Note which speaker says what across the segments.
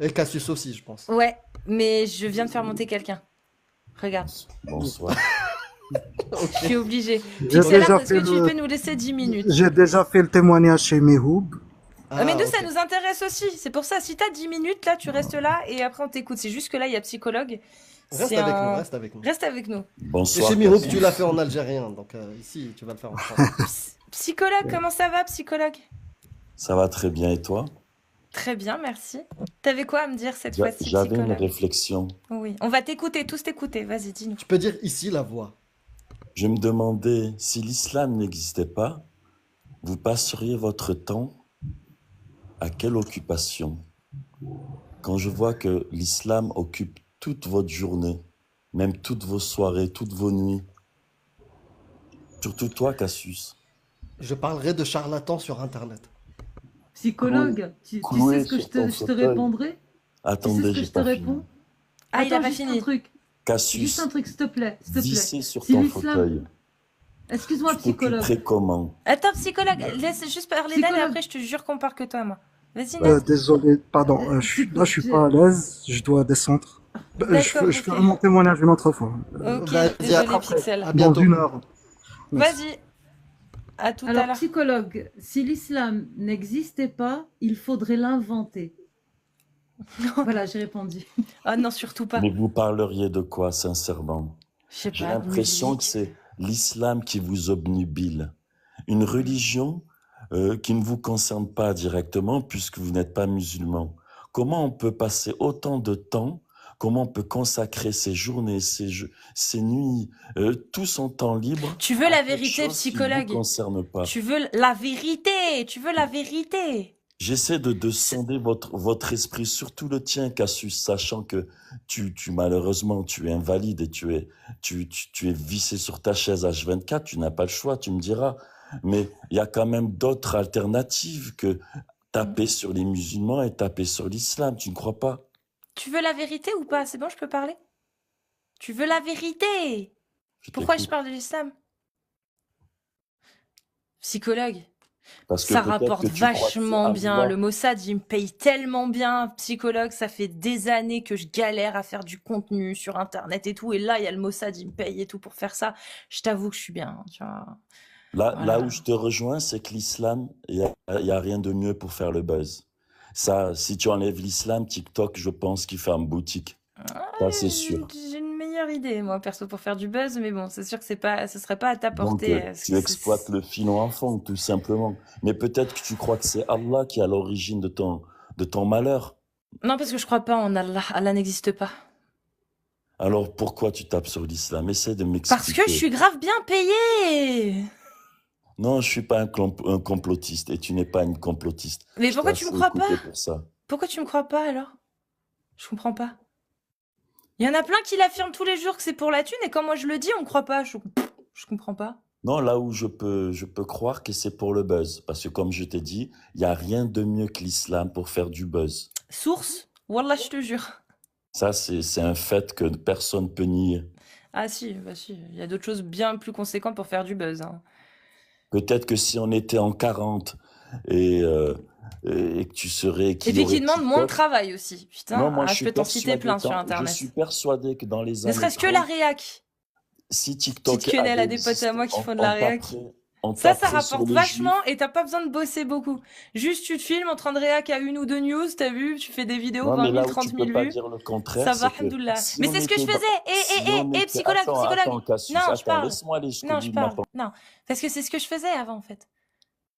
Speaker 1: Et le Cassius aussi, je pense.
Speaker 2: Ouais, mais je viens de faire monter quelqu'un. Regarde,
Speaker 3: Bonsoir.
Speaker 2: je
Speaker 1: Ok.
Speaker 2: suis obligée.
Speaker 4: J'ai
Speaker 2: Pixel Art,
Speaker 4: déjà
Speaker 2: est-ce
Speaker 4: fait
Speaker 2: que tu peux
Speaker 4: le,
Speaker 2: nous laisser 10 minutes?
Speaker 4: j'ai déjà fait le témoignage chez Mehoub.
Speaker 2: Mais
Speaker 1: Ah,
Speaker 2: nous, ça
Speaker 1: ok.
Speaker 2: nous intéresse aussi. C'est pour ça, si t'as 10 minutes, là, tu restes là et après on t'écoute. C'est juste que là, il y a psychologue.
Speaker 1: Reste
Speaker 2: C'est
Speaker 1: avec nous,
Speaker 2: un...
Speaker 1: reste avec nous.
Speaker 2: Reste avec nous.
Speaker 1: Et chez
Speaker 3: Bonsoir,
Speaker 1: Mirouk, tu l'as fait
Speaker 3: Cassius.
Speaker 1: en algérien, donc ici, tu vas le faire en français.
Speaker 2: Psychologue, comment ça va, psychologue?
Speaker 3: Ça va très bien et toi?
Speaker 2: Très bien, merci. T'avais quoi à me dire cette fois-ci,
Speaker 3: J'avais une
Speaker 2: psychologue?
Speaker 3: réflexion.
Speaker 2: Oui, on va t'écouter, tous t'écouter. Vas-y, dis-nous.
Speaker 1: Tu peux dire ici la voix.
Speaker 3: Je me demandais si l'islam n'existait pas, vous passeriez votre temps à quelle occupation? Quand je vois que l'islam occupe toute votre journée, même toutes vos soirées, toutes vos nuits, surtout toi, Cassius,
Speaker 1: Je parlerai de charlatans sur Internet.
Speaker 3: cloué,
Speaker 5: Psychologue, tu sais
Speaker 3: cloué
Speaker 5: ce que
Speaker 3: sur ton
Speaker 5: je te
Speaker 3: fauteuil.
Speaker 5: répondrai? Tu sais
Speaker 3: Attendez,
Speaker 5: ce que
Speaker 3: j'ai
Speaker 5: je te
Speaker 3: pas fini.
Speaker 5: réponds?
Speaker 2: Ah, il a
Speaker 5: Attends,
Speaker 2: pas
Speaker 5: juste un
Speaker 2: fini.
Speaker 5: truc. Juste un
Speaker 3: Cassius,
Speaker 5: truc, s'il te plaît. S'il te plaît.
Speaker 3: vissé sur
Speaker 5: Si
Speaker 3: ton
Speaker 5: l'islam...
Speaker 3: fauteuil,
Speaker 5: Excuse-moi,
Speaker 3: tu
Speaker 5: psychologue.
Speaker 3: t'occuperais comment?
Speaker 2: Attends, psychologue, laisse juste parler d'elle et
Speaker 5: Psychologue.
Speaker 2: après, je te jure qu'on parle que toi, moi. Vas-y, Nat.
Speaker 4: Désolé, pardon, là je suis pas à l'aise, je dois descendre.
Speaker 2: D'accord,
Speaker 4: Je ferai
Speaker 2: ok.
Speaker 4: mon témoignage une autre fois.
Speaker 2: Ok,
Speaker 1: Vas-y,
Speaker 2: désolé,
Speaker 4: Après,
Speaker 2: Pixel.
Speaker 1: à
Speaker 4: dans
Speaker 1: bientôt.
Speaker 4: 1 heure. Merci.
Speaker 2: Vas-y, à tout à
Speaker 5: Alors,
Speaker 2: l'heure.
Speaker 5: psychologue, si l'islam n'existait pas, il faudrait l'inventer. Voilà, j'ai répondu.
Speaker 2: Oh non, surtout pas.
Speaker 3: Mais vous parleriez de quoi, sincèrement?
Speaker 2: Je sais
Speaker 3: J'ai
Speaker 2: pas,
Speaker 3: l'impression que
Speaker 2: musique.
Speaker 3: c'est l'islam qui vous obnubile. Une religion qui ne vous concerne pas directement puisque vous n'êtes pas musulman. Comment on peut passer autant de temps? Comment on peut consacrer ses journées, ses nuits, tout son temps libre
Speaker 2: Tu veux
Speaker 3: à
Speaker 2: la
Speaker 3: quelque
Speaker 2: vérité,
Speaker 3: chose qui ne vous
Speaker 2: psychologue?
Speaker 3: concerne pas?
Speaker 2: Tu veux la vérité? Tu veux la vérité?
Speaker 3: J'essaie de sonder votre esprit, surtout le tien, Cassius, sachant que malheureusement, tu es invalide et tu es vissé sur ta chaise H24, tu n'as pas le choix, tu me diras. Mais il y a quand même d'autres alternatives que taper sur les musulmans et taper sur l'islam, tu ne crois pas?
Speaker 2: Tu veux la vérité ou pas? C'est bon, je peux parler? Tu veux la vérité?
Speaker 3: Je
Speaker 2: Pourquoi je
Speaker 3: t'écoute.
Speaker 2: parle de l'islam? Psychologue.
Speaker 3: Parce que
Speaker 2: Ça
Speaker 3: peut-être
Speaker 2: rapporte
Speaker 3: que tu crois que c'est
Speaker 2: vachement bien.
Speaker 3: Allah.
Speaker 2: Le Mossad, il me paye tellement bien. Psychologue, ça fait des années que je galère à faire du contenu sur Internet et tout. Et là, il y a le Mossad, il me paye et tout pour faire ça. Je t'avoue que je suis bien, tu vois.
Speaker 3: Là
Speaker 2: Voilà.
Speaker 3: où je te rejoins, c'est que l'islam, il y a rien de mieux pour faire le buzz. Ça, si tu enlèves l'islam, TikTok, je pense qu'il ferme boutique. Ça, c'est sûr.
Speaker 2: J'ai une meilleure idée, moi, perso, pour faire du buzz, mais bon, c'est sûr que ce serait pas à ta
Speaker 3: Donc,
Speaker 2: portée.
Speaker 3: tu exploites le filon à fond, tout simplement. Mais peut-être que tu crois que c'est Allah qui est à l'origine de ton malheur.
Speaker 2: Non, parce que je crois pas en Allah. Allah n'existe pas.
Speaker 3: Alors, pourquoi tu tapes sur l'islam? Essaie de m'expliquer.
Speaker 2: Parce que je suis grave bien payée.
Speaker 3: Non, je suis pas un complotiste et tu n'es pas une complotiste.
Speaker 2: Mais
Speaker 3: Je
Speaker 2: pourquoi
Speaker 3: t'ai
Speaker 2: tu me
Speaker 3: assez
Speaker 2: crois
Speaker 3: écouté
Speaker 2: pas?
Speaker 3: pour ça.
Speaker 2: Pourquoi tu me crois pas, alors? Je comprends pas. Il y en a plein qui l'affirment tous les jours que c'est pour la thune, et quand moi je le dis, on me croit pas. Je comprends pas.
Speaker 3: Non, là où je peux croire que c'est pour le buzz. Parce que comme je t'ai dit, il n'y a rien de mieux que l'islam pour faire du buzz.
Speaker 2: Source? Wallah, je te jure.
Speaker 3: Ça, c'est un fait que personne peut nier.
Speaker 2: Ah si, bah si. Il y a d'autres choses bien plus conséquentes pour faire du buzz. Hein.
Speaker 3: Peut-être que si on était en 40 et que tu serais...
Speaker 2: Et puis qui demande moins de
Speaker 3: TikTok,
Speaker 2: travail aussi. Putain,
Speaker 3: non, moi,
Speaker 2: je peux t'en citer plein sur
Speaker 3: Je
Speaker 2: Internet.
Speaker 3: suis persuadé que dans les
Speaker 2: Ne
Speaker 3: années
Speaker 2: serait-ce que
Speaker 3: 30,
Speaker 2: la réac.
Speaker 3: si TikTok
Speaker 2: Petite quenelle
Speaker 3: avait
Speaker 2: à des potes à moi qui
Speaker 3: existé,
Speaker 2: font de la réac. Ça rapporte vachement et t'as pas besoin de bosser beaucoup. Juste tu te filmes en train de réac à une ou deux news, t'as vu, tu fais des vidéos,
Speaker 3: non,
Speaker 2: 20 000,
Speaker 3: mais là
Speaker 2: 30
Speaker 3: où
Speaker 2: 000
Speaker 3: tu peux pas
Speaker 2: vues.
Speaker 3: dire le contraire,
Speaker 2: Ça va,
Speaker 3: c'est que
Speaker 2: alhamdoulilah.
Speaker 3: si
Speaker 2: Mais
Speaker 3: on
Speaker 2: c'est ce que je
Speaker 3: était
Speaker 2: faisais. Psychologue,
Speaker 3: Attends,
Speaker 2: psychologue.
Speaker 3: Cassius,
Speaker 2: Non, je
Speaker 3: attends,
Speaker 2: parle.
Speaker 3: laisse-moi aller jusqu'au
Speaker 2: Non,
Speaker 3: bout
Speaker 2: je
Speaker 3: de ma
Speaker 2: parle. Non, parce que c'est ce que je faisais avant, en fait.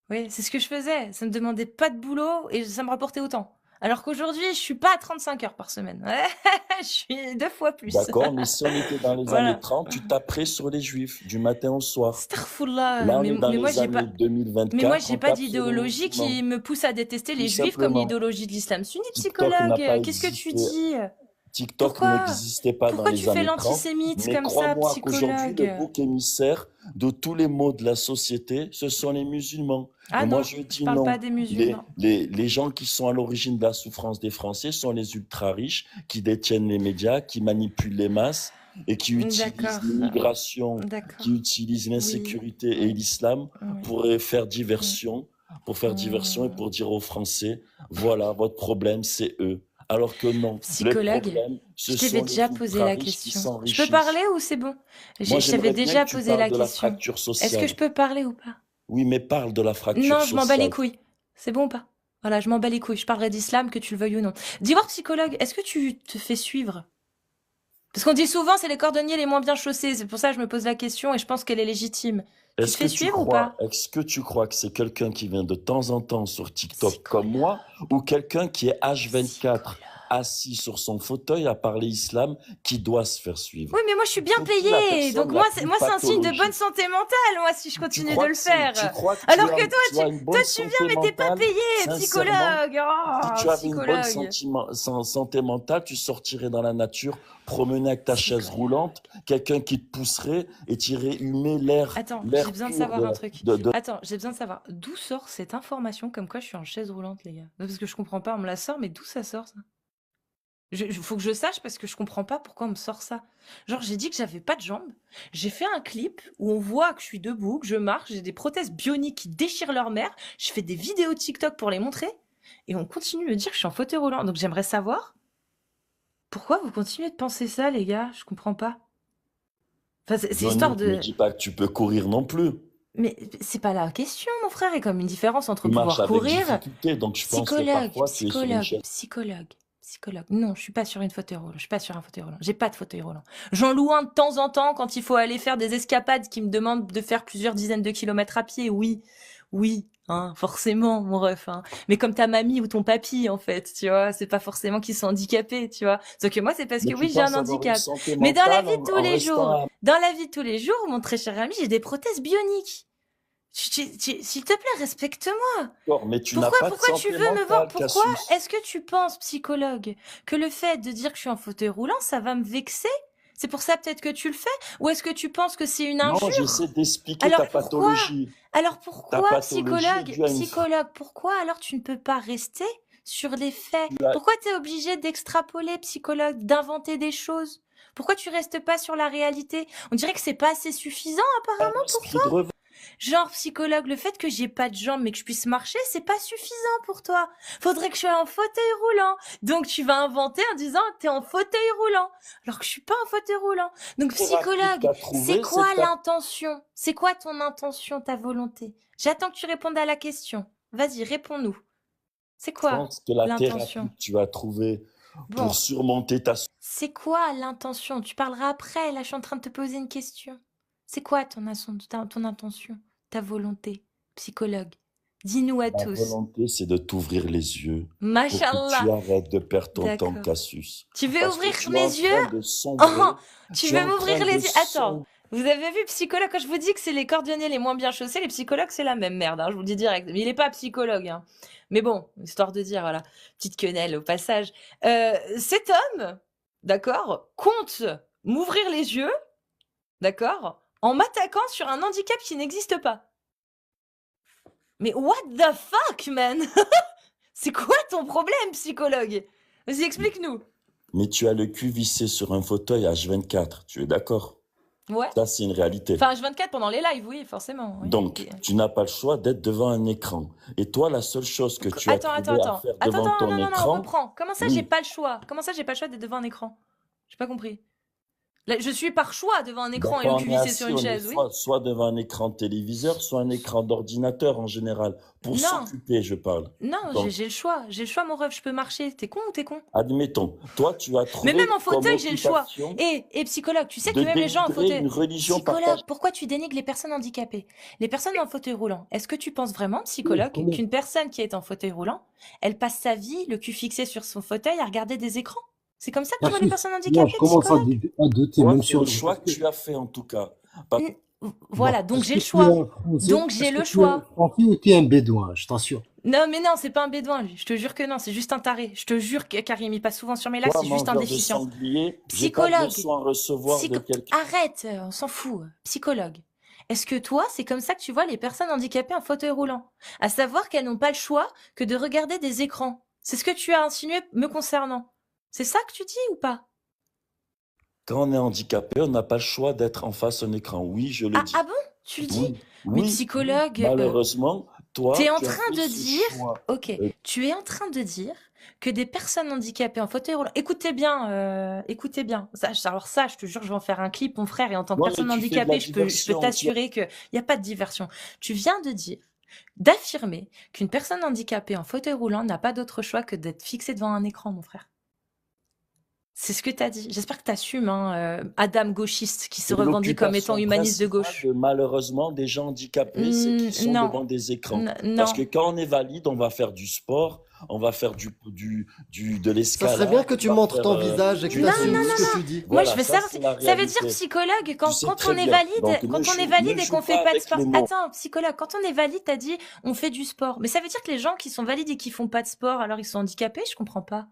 Speaker 2: Oui, c'est ce que je faisais. Ça me demandait pas de boulot et ça me rapportait autant. Alors qu'aujourd'hui, je suis pas à 35 heures par semaine. Je suis 2 fois plus.
Speaker 3: D'accord, mais si on était dans les
Speaker 2: Voilà.
Speaker 3: années 30, tu taperais sur les juifs du matin au soir.
Speaker 2: Astaghfirullah.
Speaker 3: Là, on
Speaker 2: Mais
Speaker 3: est dans
Speaker 2: moi,
Speaker 3: les
Speaker 2: j'ai pas.
Speaker 3: années 2024.
Speaker 2: Mais moi, j'ai
Speaker 3: on
Speaker 2: pas
Speaker 3: tape sur les
Speaker 2: d'idéologie
Speaker 3: musulmans.
Speaker 2: qui me pousse à détester les
Speaker 3: Tout
Speaker 2: juifs comme
Speaker 3: simplement.
Speaker 2: l'idéologie de l'islam sunnite,
Speaker 3: TikTok n'a
Speaker 2: psychologue.
Speaker 3: pas
Speaker 2: Qu'est-ce que tu
Speaker 3: existé.
Speaker 2: dis?
Speaker 3: TikTok
Speaker 2: Pourquoi
Speaker 3: n'existait pas
Speaker 2: Pourquoi
Speaker 3: dans
Speaker 2: tu
Speaker 3: les
Speaker 2: fais
Speaker 3: années 30.
Speaker 2: l'antisémite
Speaker 3: Mais
Speaker 2: comme ça,
Speaker 3: crois-moi qu'aujourd'hui, le
Speaker 2: psychologue?
Speaker 3: bouc émissaire de tous les maux de la société, ce sont les musulmans.
Speaker 2: Ah
Speaker 3: Et
Speaker 2: non,
Speaker 3: moi, je dis
Speaker 2: parle
Speaker 3: non.
Speaker 2: pas des musulmans.
Speaker 3: Les gens qui sont à l'origine de la souffrance des Français sont les ultra-riches qui détiennent les médias, qui manipulent les masses et qui utilisent
Speaker 2: D'accord.
Speaker 3: l'immigration,
Speaker 2: D'accord.
Speaker 3: qui utilisent l'insécurité et l'islam
Speaker 2: Oui.
Speaker 3: pour faire diversion, et pour dire aux Français, voilà, votre problème, c'est eux. Alors que non, le
Speaker 2: Psychologue,
Speaker 3: problème, ce
Speaker 2: je t'avais
Speaker 3: sont les
Speaker 2: déjà posé la
Speaker 3: ultra-riches qui
Speaker 2: question. Je peux
Speaker 3: s'enrichissent.
Speaker 2: parler ou c'est bon?
Speaker 3: Moi,
Speaker 2: Je t'avais
Speaker 3: j'aimerais bien
Speaker 2: déjà
Speaker 3: que tu
Speaker 2: posé la
Speaker 3: parles de la
Speaker 2: question.
Speaker 3: fracture
Speaker 2: Est-ce que
Speaker 3: sociale.
Speaker 2: je peux parler ou pas?
Speaker 3: Oui, mais parle de la fracture
Speaker 2: Non, je m'en bats les
Speaker 3: sociale.
Speaker 2: couilles. C'est bon ou pas? Voilà, je m'en bats les couilles. Je parlerai d'islam, que tu le veuilles ou non. Dis-moi, psychologue, est-ce que tu te fais suivre? Parce qu'on dit souvent, c'est les cordonniers les moins bien chaussés. C'est pour ça que je me pose la question et je pense qu'elle est légitime. Tu te
Speaker 3: Est-ce que
Speaker 2: fais
Speaker 3: tu
Speaker 2: suivre ou
Speaker 3: crois,
Speaker 2: pas?
Speaker 3: est-ce que tu crois que c'est quelqu'un qui vient de temps en temps sur TikTok comme
Speaker 2: Psychologue,
Speaker 3: moi ou quelqu'un qui est H24
Speaker 2: psychologue.
Speaker 3: assis sur son fauteuil à parler islam qui doit se faire suivre?
Speaker 2: Oui, mais moi, je suis bien
Speaker 3: C'est qui la
Speaker 2: payée.
Speaker 3: personne
Speaker 2: Donc,
Speaker 3: la
Speaker 2: moi,
Speaker 3: plus
Speaker 2: c'est un signe de bonne
Speaker 3: pathologique?
Speaker 2: santé mentale, moi, si je
Speaker 3: Tu
Speaker 2: continue de
Speaker 3: crois
Speaker 2: le
Speaker 3: que c'est, tu
Speaker 2: faire.
Speaker 3: crois que tu
Speaker 2: Alors
Speaker 3: as,
Speaker 2: que
Speaker 3: tu as une
Speaker 2: toi,
Speaker 3: bonne
Speaker 2: tu viens,
Speaker 3: santé
Speaker 2: mais t'es pas
Speaker 3: mentale?
Speaker 2: payé,
Speaker 3: Sincèrement,
Speaker 2: psychologue.
Speaker 3: si
Speaker 2: Oh,
Speaker 3: tu avais une bonne
Speaker 2: psychologue.
Speaker 3: santé mentale, tu sortirais dans la nature, promener avec ta chaise
Speaker 2: Psychologue.
Speaker 3: roulante, quelqu'un qui te pousserait et t'irais humer l'air,
Speaker 2: Attends, j'ai
Speaker 3: l'air
Speaker 2: besoin de
Speaker 3: pur
Speaker 2: savoir un truc.
Speaker 3: de...
Speaker 2: Attends, j'ai besoin de savoir d'où sort cette information comme quoi je suis en chaise roulante, les gars. Non, parce que je comprends pas, on me la sort, mais d'où ça sort, ça? Faut que je sache parce que je comprends pas pourquoi on me sort ça. Genre, j'ai dit que j'avais pas de jambes. J'ai fait un clip où on voit que je suis debout, que je marche, j'ai des prothèses bioniques qui déchirent leur mère. Je fais des vidéos TikTok pour les montrer. Et on continue de me dire que je suis en fauteuil roulant. Donc j'aimerais savoir pourquoi vous continuez de penser ça, les gars. Je comprends pas. Enfin, c'est histoire
Speaker 3: Johnny, me
Speaker 2: de.
Speaker 3: dis pas que tu peux courir non plus.
Speaker 2: Mais c'est pas la question, mon frère. Il y a comme une différence entre
Speaker 3: Tu marches
Speaker 2: pouvoir
Speaker 3: avec
Speaker 2: courir.
Speaker 3: difficulté, donc je pense que
Speaker 2: Psychologue,
Speaker 3: parfois tu es sur une chaise.
Speaker 2: psychologue. Non, je suis pas sur une fauteuil roulant. Je suis pas sur un fauteuil roulant. J'ai pas de fauteuil roulant. J'en loue un de temps en temps quand il faut aller faire des escapades qui me demandent de faire plusieurs dizaines de kilomètres à pied. Oui, hein, forcément, mon ref. Hein. Mais comme ta mamie ou ton papy, en fait, tu vois, c'est pas forcément qu'ils sont handicapés, tu vois. Sauf que moi, c'est parce
Speaker 3: Mais
Speaker 2: que
Speaker 3: tu
Speaker 2: oui, j'ai un
Speaker 3: penses avoir une
Speaker 2: handicap.
Speaker 3: santé
Speaker 2: Mais dans la
Speaker 3: mentale
Speaker 2: vie de tous
Speaker 3: en
Speaker 2: les
Speaker 3: restant
Speaker 2: jours,
Speaker 3: à...
Speaker 2: mon très cher ami, j'ai des prothèses bioniques. S'il te plaît, respecte-moi.
Speaker 3: D'accord, mais tu n'as pas de
Speaker 2: Pourquoi tu
Speaker 3: santé
Speaker 2: veux me voir?
Speaker 3: mentale,
Speaker 2: Pourquoi
Speaker 3: Cassius.
Speaker 2: est-ce que tu penses, psychologue, que le fait de dire que je suis en fauteuil roulant, ça va me vexer? C'est pour ça peut-être que tu le fais? Ou est-ce que tu penses que c'est une
Speaker 3: Non,
Speaker 2: injure?
Speaker 3: j'essaie d'expliquer
Speaker 2: Alors
Speaker 3: ta
Speaker 2: pourquoi?
Speaker 3: pathologie.
Speaker 2: Alors
Speaker 3: Ta
Speaker 2: pourquoi,
Speaker 3: pathologie est due à une...
Speaker 2: psychologue, pourquoi alors tu ne peux pas rester sur les faits?
Speaker 3: tu as-
Speaker 2: Pourquoi tu es obligé d'extrapoler, psychologue, d'inventer des choses? Pourquoi tu restes pas sur la réalité? On dirait que c'est pas assez suffisant apparemment pour
Speaker 3: esprit
Speaker 2: toi.
Speaker 3: de revanche.
Speaker 2: Genre, psychologue, le fait que j'ai pas de jambes mais que je puisse marcher, c'est pas suffisant pour toi. Faudrait que je sois en fauteuil roulant. Donc tu vas inventer en disant t'es en fauteuil roulant. Alors que je suis pas en fauteuil roulant. Donc
Speaker 3: thérapie que
Speaker 2: psychologue,
Speaker 3: t'as
Speaker 2: c'est
Speaker 3: trouvée,
Speaker 2: quoi
Speaker 3: c'est ta...
Speaker 2: l'intention? C'est quoi ton intention, ta volonté? J'attends que tu répondes à la question. Vas-y, réponds-nous. C'est
Speaker 3: Je
Speaker 2: quoi
Speaker 3: pense que la thérapie
Speaker 2: l'intention?
Speaker 3: que tu as trouvée
Speaker 2: Bon,
Speaker 3: pour surmonter ta...
Speaker 2: c'est quoi l'intention? Tu parleras après, là je suis en train de te poser une question. C'est quoi ton intention, ta volonté, psychologue? Dis-nous à
Speaker 3: Ma
Speaker 2: tous.
Speaker 3: volonté, c'est de t'ouvrir les yeux pour que tu
Speaker 2: Mashallah.
Speaker 3: arrêtes de perdre ton temps,
Speaker 2: D'accord.
Speaker 3: Cassius.
Speaker 2: Tu veux
Speaker 3: Parce que
Speaker 2: ouvrir
Speaker 3: tu es
Speaker 2: mes
Speaker 3: en
Speaker 2: yeux?
Speaker 3: train de sombrer.
Speaker 2: Oh, tu
Speaker 3: Tu es
Speaker 2: veux
Speaker 3: en
Speaker 2: m'ouvrir
Speaker 3: train
Speaker 2: les
Speaker 3: de
Speaker 2: yeux? Attends,
Speaker 3: sombrer.
Speaker 2: vous avez vu psychologue, quand je vous dis que c'est les cordonniers les moins bien chaussés, les psychologues c'est la même merde, hein, je vous le dis direct. Mais il est pas psychologue, hein. Mais bon, histoire de dire, voilà, petite quenelle au passage. Cet homme, d'accord, compte m'ouvrir les yeux, d'accord, en m'attaquant sur un handicap qui n'existe pas. Mais what the fuck, man? C'est quoi ton problème, psychologue? Vas-y, explique-nous.
Speaker 3: Mais tu as le cul vissé sur un fauteuil H24, tu es d'accord?
Speaker 2: Ouais.
Speaker 3: Ça, c'est une réalité.
Speaker 2: Enfin, H24 pendant les lives, oui, forcément. Oui.
Speaker 3: Donc,
Speaker 2: Ok.
Speaker 3: tu n'as pas le choix d'être devant un écran. Et toi, la seule chose que tu as
Speaker 2: Attends,
Speaker 3: trouvé à faire devant ton
Speaker 2: non,
Speaker 3: écran...
Speaker 2: reprends. Comment ça, j'ai
Speaker 3: Oui,
Speaker 2: pas le choix? Comment ça, j'ai pas le choix d'être devant un écran? J'ai pas compris. Là, je suis par choix devant un
Speaker 3: ben,
Speaker 2: écran et
Speaker 3: quand
Speaker 2: le
Speaker 3: on
Speaker 2: cul
Speaker 3: est
Speaker 2: vissé
Speaker 3: assis,
Speaker 2: sur une
Speaker 3: on est
Speaker 2: chaise, oui.
Speaker 3: soit devant un écran de téléviseur, soit un écran d'ordinateur en général. Pour
Speaker 2: Non,
Speaker 3: s'occuper, je parle.
Speaker 2: non,
Speaker 3: Donc,
Speaker 2: j'ai le choix. J'ai le choix, mon ref, je peux marcher. T'es con ou t'es con?
Speaker 3: admettons, toi, tu as
Speaker 2: Mais même
Speaker 3: trouvé
Speaker 2: en
Speaker 3: comme
Speaker 2: fauteuil, j'ai le choix.
Speaker 3: occupation
Speaker 2: Et psychologue, tu sais que
Speaker 3: de
Speaker 2: même les gens en
Speaker 3: dénigrer
Speaker 2: fauteuil...
Speaker 3: une religion
Speaker 2: Psychologue,
Speaker 3: partagée.
Speaker 2: pourquoi tu dénigres les personnes handicapées? Les personnes en fauteuil roulant, est-ce que tu penses vraiment,
Speaker 4: Oui,
Speaker 2: psychologue,
Speaker 4: quand même.
Speaker 2: qu'une personne qui est en fauteuil roulant, elle passe sa vie, le cul fixé sur son fauteuil, à regarder des écrans? C'est comme ça que tu vois les
Speaker 4: Cassius,
Speaker 2: personnes
Speaker 4: moi, je
Speaker 2: handicapées,
Speaker 4: commence
Speaker 2: psychologue?
Speaker 4: à douter,
Speaker 3: Toi,
Speaker 4: même
Speaker 3: c'est
Speaker 4: sur
Speaker 3: le
Speaker 4: les...
Speaker 3: choix
Speaker 4: Parce
Speaker 3: que
Speaker 4: que,
Speaker 3: tu as fait en tout cas. Pas-
Speaker 2: N-
Speaker 4: bon,
Speaker 2: Voilà, donc
Speaker 4: est-ce
Speaker 2: j'ai
Speaker 4: que
Speaker 2: le
Speaker 4: tu es
Speaker 2: choix.
Speaker 4: un Français?
Speaker 2: Donc j'ai
Speaker 4: Est-ce que
Speaker 2: le
Speaker 4: tu es un
Speaker 2: choix.
Speaker 4: Français ou tu es un Bédouin? Je t'assure.
Speaker 2: Non, mais non, c'est pas un bédouin, lui. Je te jure que non, c'est juste un taré. Je te jure que Karim, il passe souvent sur mes lives,
Speaker 3: Toi,
Speaker 2: c'est juste un
Speaker 3: mangeur de
Speaker 2: déficient.
Speaker 3: sanglier, j'ai pas
Speaker 2: Psychologue,
Speaker 3: besoin de recevoir de quelqu'un.
Speaker 2: arrête, on s'en fout. Psychologue. Est-ce que toi, c'est comme ça que tu vois les personnes handicapées en fauteuil roulant? À savoir qu'elles n'ont pas le choix que de regarder des écrans. C'est ce que tu as insinué me concernant. C'est ça que tu dis ou pas?
Speaker 3: Quand on est handicapé, on n'a pas le choix d'être en face d'un écran. Oui, je le dis.
Speaker 2: Ah bon? Tu le dis?
Speaker 3: Oui,
Speaker 2: Mais
Speaker 3: oui.
Speaker 2: psychologue,
Speaker 3: Malheureusement, toi,
Speaker 2: t'es en
Speaker 3: tu as
Speaker 2: train
Speaker 3: fait
Speaker 2: de
Speaker 3: ce
Speaker 2: dire,
Speaker 3: choix.
Speaker 2: ok, tu es en train de dire que des personnes handicapées en fauteuil roulant. Écoutez bien, écoutez bien. Alors ça, je te jure, je vais en faire un clip, mon frère, et en tant que
Speaker 3: Ouais, mais
Speaker 2: personne
Speaker 3: tu fais de la
Speaker 2: handicapée, je peux
Speaker 3: diversion.
Speaker 2: t'assurer qu'il n'y a pas de diversion. Tu viens d'affirmer qu'une personne handicapée en fauteuil roulant n'a pas d'autre choix que d'être fixée devant un écran, mon frère. C'est ce que tu as dit. J'espère que tu assumes, Adam gauchiste qui se
Speaker 3: Et
Speaker 2: revendique comme étant
Speaker 3: l'occupation
Speaker 2: humaniste de
Speaker 3: principale
Speaker 2: gauche.
Speaker 3: de, malheureusement, des gens handicapés, c'est qu'ils sont
Speaker 2: Non,
Speaker 3: devant des écrans.
Speaker 2: non.
Speaker 3: Parce que quand on est valide, on va faire du sport, on va faire de
Speaker 1: Ça
Speaker 3: l'escalade,
Speaker 1: serait bien que tu
Speaker 3: on va
Speaker 1: montres
Speaker 3: faire
Speaker 1: ton visage et que
Speaker 3: du
Speaker 1: tu
Speaker 2: Non,
Speaker 1: assumes
Speaker 2: non,
Speaker 3: tennis.
Speaker 1: ce que tu dis.
Speaker 2: Moi, je
Speaker 3: Voilà,
Speaker 2: veux
Speaker 3: ça
Speaker 2: savoir.
Speaker 3: c'est la
Speaker 2: Ça veut dire
Speaker 3: réalité.
Speaker 2: psychologue
Speaker 3: Tu
Speaker 2: quand
Speaker 3: sais
Speaker 2: on
Speaker 3: très
Speaker 2: est
Speaker 3: bien.
Speaker 2: valide,
Speaker 3: Donc
Speaker 2: quand on est valide et qu'on fait pas de sport.
Speaker 3: avec les mots.
Speaker 2: Attends, psychologue, quand on est valide, t'as dit on fait du sport. Mais ça veut dire que les gens qui sont valides et qui font pas de sport, alors ils sont handicapés? Je comprends pas.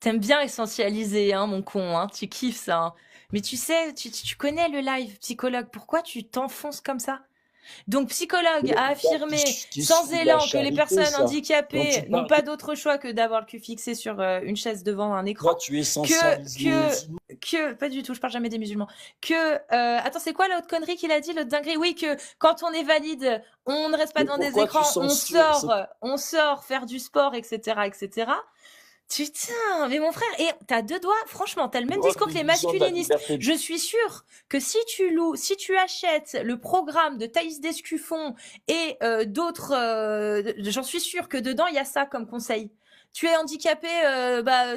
Speaker 2: T'aimes bien essentialiser, hein, mon con, hein, tu kiffes ça. Hein. Mais tu sais, tu connais le live, psychologue. Pourquoi tu t'enfonces comme ça? Donc, psychologue a affirmé sans élan que les personnes handicapées n'ont pas d'autre choix que d'avoir le cul fixé sur une chaise devant un écran.
Speaker 3: Toi, tu essentialises
Speaker 2: Pas du tout, je parle jamais des musulmans. Attends, c'est quoi l'autre connerie qu'il a dit, l'autre dinguerie? Oui, que quand on est valide, on ne reste pas devant des écrans, on sort faire du sport, etc., etc. Putain, mais mon frère, et t'as deux doigts, franchement, t'as le même discours que les masculinistes. Je suis sûre que si tu achètes le programme de Thaïs Descuffon et d'autres, j'en suis sûre que dedans il y a ça comme conseil. Tu es handicapé,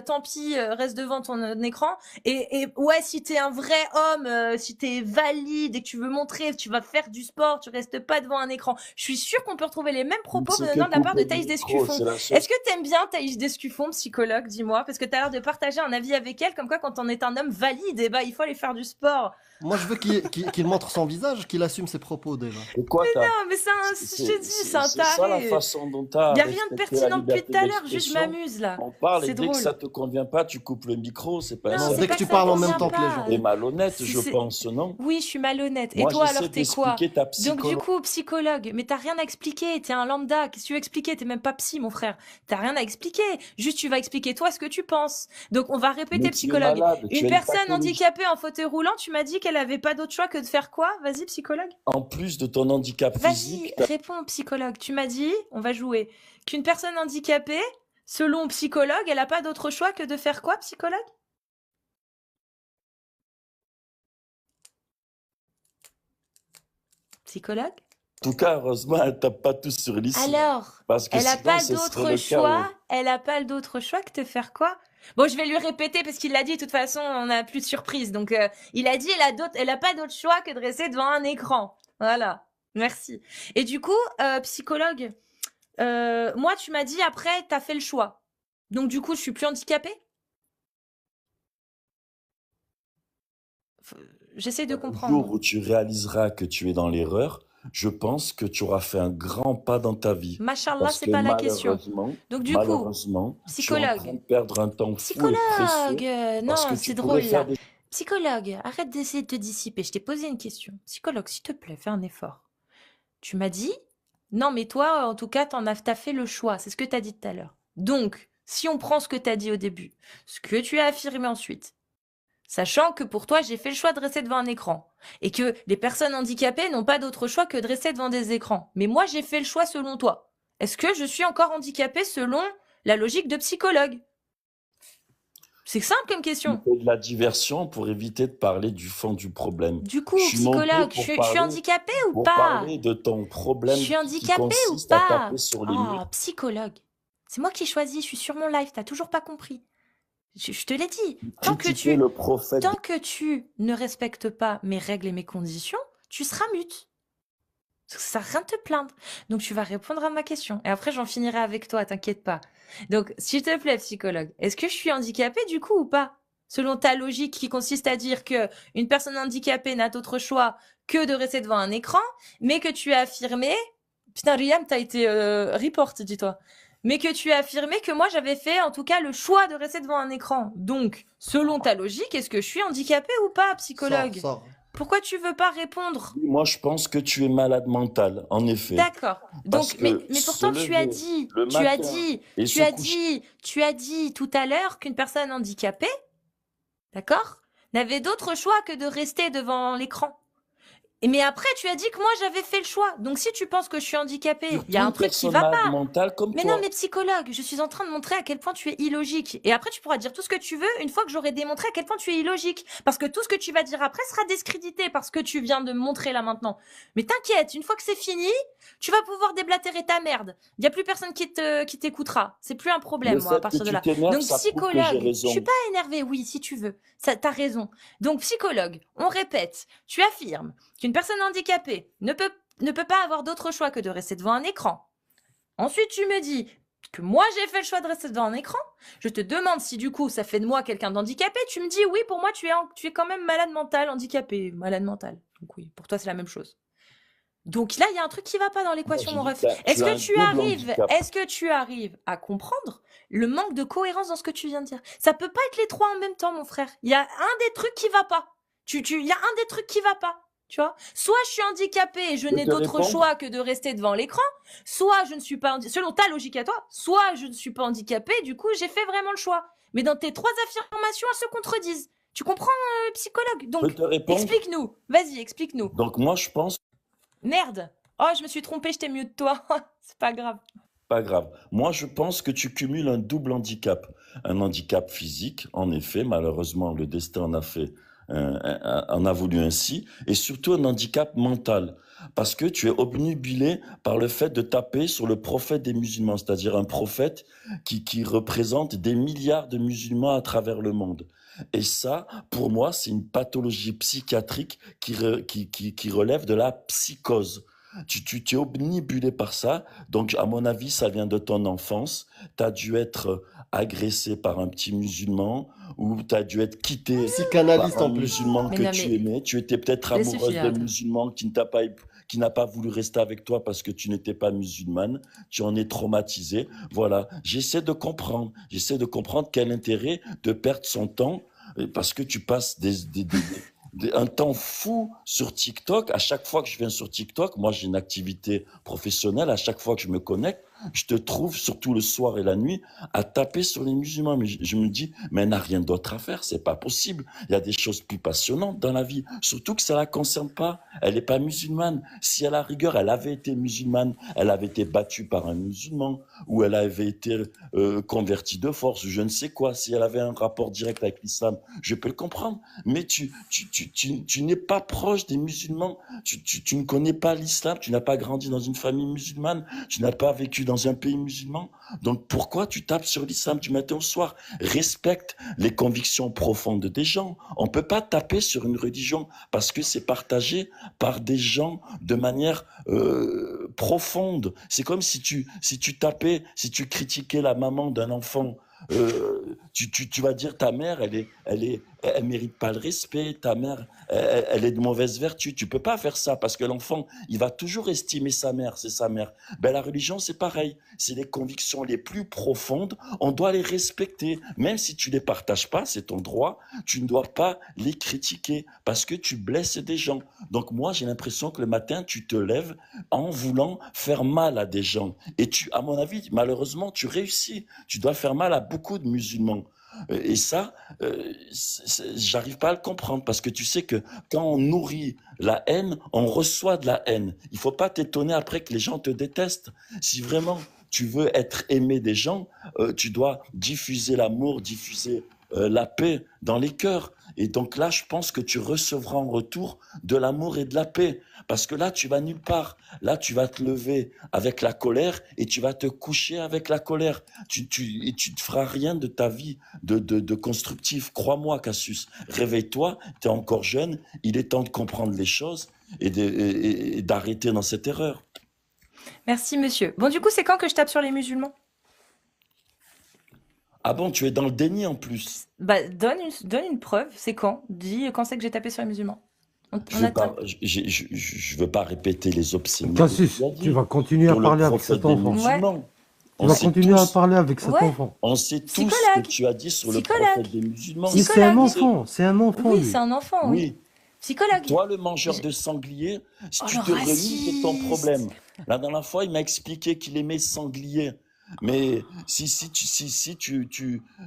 Speaker 2: tant pis, reste devant ton écran. Et ouais, si t'es un vrai homme, si t'es valide et que tu veux montrer, tu vas faire du sport, tu restes pas devant un écran. Je suis sûre qu'on peut retrouver les mêmes propos venant de la part de Thaïs Descuffon. Est-ce que t'aimes bien Thaïs Descuffon, psychologue, dis-moi? Parce que t'as l'air de partager un avis avec elle, comme quoi quand on est un homme valide, il faut aller faire du sport.
Speaker 1: Moi, je veux qu'il montre son visage, qu'il assume ses propos déjà.
Speaker 2: Mais non, mais c'est un taré.
Speaker 3: C'est ça la façon dont t'as.
Speaker 2: Il n'y a rien de pertinent depuis tout à l'heure, juste je m'amuse là.
Speaker 3: On parle et dès
Speaker 2: drôle.
Speaker 3: que ça te convient pas, tu coupes le micro, c'est pas
Speaker 1: Non,
Speaker 3: ça.
Speaker 1: dès que tu parles en même temps que les gens.
Speaker 3: T'es malhonnête, je pense, non?
Speaker 2: Oui, je suis malhonnête.
Speaker 3: Moi,
Speaker 2: et toi, alors, t'es quoi?
Speaker 3: Donc,
Speaker 2: du coup, psychologue, mais t'as rien à expliquer. T'es un lambda. Qu'est-ce que tu veux expliquer? T'es même pas psy, mon frère. T'as rien à expliquer. Juste, tu vas expliquer toi ce que tu penses. Donc, on va répéter, psychologue. Une personne handicapée en fauteuil roulant, tu m'as dit qu'elle avait pas d'autre choix que de faire quoi? Vas-y, psychologue.
Speaker 3: En plus de ton handicap physique.
Speaker 2: Vas-y, réponds, psychologue. Tu m'as dit, on va jouer, qu'une personne handicapée, selon psychologue, elle a pas d'autre choix que de faire quoi, psychologue? Psychologue?
Speaker 3: En tout cas, heureusement, elle tape pas tous sur l'ici.
Speaker 2: Alors,
Speaker 3: parce que
Speaker 2: elle a
Speaker 3: sinon,
Speaker 2: pas
Speaker 3: ce serait
Speaker 2: d'autre
Speaker 3: le
Speaker 2: choix.
Speaker 3: chaos.
Speaker 2: Elle a pas d'autre choix que de faire quoi? Bon, je vais lui répéter parce qu'il l'a dit. De toute façon, on n'a plus de surprise. Donc, il a dit, elle a pas d'autre choix que de rester devant un écran. Voilà. Merci. Et du coup, psychologue, moi, tu m'as dit après, t'as fait le choix. Donc, du coup, je suis plus handicapée? J'essaie de
Speaker 3: Le
Speaker 2: comprendre.
Speaker 3: jour où tu réaliseras que tu es dans l'erreur, je pense que tu auras fait un grand pas dans ta vie.
Speaker 2: Machallah, c'est pas la question. Donc, du coup, psychologue.
Speaker 3: Tu es en train de perdre un temps fou et précieux.
Speaker 2: Non, c'est drôle là. Psychologue, arrête d'essayer de te dissiper. Je t'ai posé une question. Psychologue, s'il te plaît, fais un effort. Tu m'as dit, non, mais toi, en tout cas, t'as fait le choix. C'est ce que t'as dit tout à l'heure. Donc, si on prend ce que t'as dit au début, ce que tu as affirmé ensuite, sachant que pour toi, j'ai fait le choix de rester devant un écran et que les personnes handicapées n'ont pas d'autre choix que de rester devant des écrans. Mais moi, j'ai fait le choix selon toi. Est-ce que je suis encore handicapée selon la logique de psychologue? C'est simple comme question.
Speaker 3: Tu fais de la diversion pour éviter de parler du fond du problème.
Speaker 2: Du coup, psychologue, je suis handicapée ou pas?
Speaker 3: Pour parler de ton problème.
Speaker 2: Je suis handicapée ou pas? Psychologue. C'est moi qui ai choisi, je suis sur mon live, t'as toujours pas compris. Je te l'ai dit. Tant que tu ne respectes pas mes règles et mes conditions, tu seras mute. Ça sert à rien de te plaindre. Donc, tu vas répondre à ma question. Et après, j'en finirai avec toi, t'inquiète pas. Donc, s'il te plaît, psychologue, est-ce que je suis handicapée du coup ou pas? Selon ta logique qui consiste à dire que une personne handicapée n'a d'autre choix que de rester devant un écran, mais que tu as affirmé... Putain, Riam, t'as été report, dis-toi. Mais que tu as affirmé que moi, j'avais fait, en tout cas, le choix de rester devant un écran. Donc, selon ta logique, est-ce que je suis handicapée ou pas, psychologue? Pourquoi tu veux pas répondre?
Speaker 3: Moi, je pense que tu es malade mental, en effet.
Speaker 2: D'accord. Donc, mais pourtant, tu as dit tout à l'heure qu'une personne handicapée, d'accord, n'avait d'autre choix que de rester devant l'écran. Mais après, tu as dit que moi, j'avais fait le choix. Donc, si tu penses que je suis handicapée, il y a
Speaker 3: Surtout
Speaker 2: un
Speaker 3: une
Speaker 2: truc qui
Speaker 3: personne
Speaker 2: va
Speaker 3: malade
Speaker 2: pas.
Speaker 3: mentale comme
Speaker 2: Mais non,
Speaker 3: toi.
Speaker 2: mais psychologue, je suis en train de montrer à quel point tu es illogique. Et après, tu pourras dire tout ce que tu veux une fois que j'aurai démontré à quel point tu es illogique. Parce que tout ce que tu vas dire après sera discrédité parce que tu viens de me montrer là maintenant. Mais t'inquiète, une fois que c'est fini, tu vas pouvoir déblatérer ta merde. Il y a plus personne qui t'écoutera. C'est plus un problème,
Speaker 3: Le
Speaker 2: moi, à
Speaker 3: fait que
Speaker 2: partir de
Speaker 3: tu
Speaker 2: là.
Speaker 3: t'énerves,
Speaker 2: Donc,
Speaker 3: ça prouve que j'ai
Speaker 2: psychologue, je
Speaker 3: raison.
Speaker 2: suis pas énervée, oui, si tu veux. Ça, t'as raison. Donc, psychologue, on répète, tu affirmes qu'une personne handicapée ne peut pas avoir d'autre choix que de rester devant un écran. Ensuite, tu me dis que moi, j'ai fait le choix de rester devant un écran. Je te demande si, du coup, ça fait de moi quelqu'un d'handicapé. Tu me dis, oui, pour moi, tu es quand même malade mental, handicapé, malade mental. Donc oui, pour toi, c'est la même chose. Donc là, il y a un truc qui va pas dans
Speaker 3: Moi,
Speaker 2: l'équation,
Speaker 3: je
Speaker 2: mon
Speaker 3: dis
Speaker 2: ref.
Speaker 3: que tu as un double handicap.
Speaker 2: Est-ce que tu arrives à comprendre le manque de cohérence dans ce que tu viens de dire? Ça peut pas être les trois en même temps, mon frère. Il y a un des trucs qui va pas. Il y a un des trucs qui va pas. Tu vois? Soit je suis handicapée et je
Speaker 3: Je
Speaker 2: n'ai
Speaker 3: te
Speaker 2: d'autre
Speaker 3: répondre?
Speaker 2: choix que de rester devant l'écran, soit je ne suis pas, selon ta logique à toi, soit je ne suis pas handicapée, du coup, j'ai fait vraiment le choix. Mais dans tes trois affirmations, elles se contredisent. Tu comprends, psychologue?
Speaker 3: Je peux
Speaker 2: Donc,
Speaker 3: te répondre?
Speaker 2: explique-nous. Vas-y, explique-nous.
Speaker 3: Donc moi, je pense,
Speaker 2: Merde. Oh, je me suis trompée, j'étais mieux de toi. C'est pas grave.
Speaker 3: pas grave. Moi, je pense que tu cumules un double handicap. Un handicap physique, en effet, malheureusement, le destin en a voulu ainsi, et surtout un handicap mental, parce que tu es obnubilé par le fait de taper sur le prophète des musulmans, c'est-à-dire un prophète qui représente des milliards de musulmans à travers le monde. Et ça, pour moi, c'est une pathologie psychiatrique qui relève de la psychose. Tu es obnubilé par ça, donc à mon avis, ça vient de ton enfance. Tu as dû être agressé par un petit musulman, ou tu as dû être quitté
Speaker 1: Psychanalyste
Speaker 3: par un
Speaker 1: en plus.
Speaker 3: musulman
Speaker 2: Mais
Speaker 3: que
Speaker 2: non,
Speaker 3: tu
Speaker 2: mais
Speaker 3: aimais. Tu étais peut-être
Speaker 2: laisse
Speaker 3: amoureuse
Speaker 2: suffire,
Speaker 3: d'un
Speaker 2: attends.
Speaker 3: musulman qui n'a pas voulu rester avec toi parce que tu n'étais pas musulmane. Tu en es traumatisé. Voilà. J'essaie de comprendre. J'essaie de comprendre quel intérêt de perdre son temps parce que tu passes un temps fou sur TikTok. À chaque fois que je viens sur TikTok, moi j'ai une activité professionnelle, à chaque fois que je me connecte, je te trouve, surtout le soir et la nuit, à taper sur les musulmans. Mais je me dis, mais elle n'a rien d'autre à faire, c'est pas possible. Il y a des choses plus passionnantes dans la vie, surtout que ça la concerne pas. Elle n'est pas musulmane. Si à la rigueur, elle avait été musulmane, elle avait été battue par un musulman, ou elle avait été convertie de force, ou je ne sais quoi, si elle avait un rapport direct avec l'islam, je peux le comprendre. Mais tu n'es pas proche des musulmans, tu ne connais pas l'islam, tu n'as pas grandi dans une famille musulmane, tu n'as pas vécu dans un pays musulman. Donc pourquoi tu tapes sur l'islam du matin au soir? Respecte les convictions profondes des gens. On peut pas taper sur une religion parce que c'est partagé par des gens de manière profonde. C'est comme si tu critiquais la maman d'un enfant. Tu vas dire ta mère, elle mérite pas le respect. Ta mère, elle est de mauvaise vertu. Tu peux pas faire ça parce que l'enfant, il va toujours estimer sa mère, c'est sa mère. Ben la religion, c'est pareil. C'est les convictions les plus profondes. On doit les respecter, même si tu les partages pas, c'est ton droit. Tu ne dois pas les critiquer parce que tu blesses des gens. Donc moi, j'ai l'impression que le matin, tu te lèves en voulant faire mal à des gens. Et à mon avis, malheureusement, tu réussis. Tu dois faire mal à beaucoup de musulmans. Et ça, j'arrive pas à le comprendre parce que tu sais que quand on nourrit la haine, on reçoit de la haine. Il faut pas t'étonner après que les gens te détestent. Si vraiment tu veux être aimé des gens, tu dois diffuser l'amour, diffuser la paix dans les cœurs. Et donc là, je pense que tu recevras en retour de l'amour et de la paix. Parce que là, tu vas nulle part. Là, tu vas te lever avec la colère et tu vas te coucher avec la colère. Tu ne feras rien de ta vie de constructif. Crois-moi, Cassius. Réveille-toi, tu es encore jeune. Il est temps de comprendre les choses et d'arrêter dans cette erreur.
Speaker 2: Merci, monsieur. Bon, du coup, c'est quand que je tape sur les musulmans?
Speaker 3: Ah bon, tu es dans le déni en plus.
Speaker 2: Bah, donne une preuve. C'est quand? Dis quand c'est que j'ai tapé sur les musulmans. On attend.
Speaker 3: Je veux pas répéter les obscénités.
Speaker 4: Cassius, tu vas continuer à
Speaker 3: Sur le
Speaker 4: parler avec
Speaker 3: prophèet
Speaker 4: cet
Speaker 3: des
Speaker 4: enfant.
Speaker 3: musulmans.
Speaker 2: Ouais.
Speaker 4: Tu vas continuer à parler avec cet
Speaker 2: Ouais.
Speaker 4: enfant.
Speaker 3: On sait tous ce
Speaker 2: Psychologue.
Speaker 3: que tu as dit sur le
Speaker 2: Psychologue.
Speaker 3: prophète des musulmans.
Speaker 4: Mais c'est un
Speaker 2: Psychologue.
Speaker 4: enfant, c'est un enfant.
Speaker 2: Oui,
Speaker 4: lui.
Speaker 2: c'est un enfant, oui.
Speaker 3: Oui.
Speaker 2: Psychologue.
Speaker 3: Toi, le mangeur de sanglier, si
Speaker 2: Oh,
Speaker 3: tu
Speaker 2: le
Speaker 3: te remis, c'est ton
Speaker 2: raciste.
Speaker 3: problème. La dernière fois, il m'a expliqué qu'il aimait sanglier. Mais si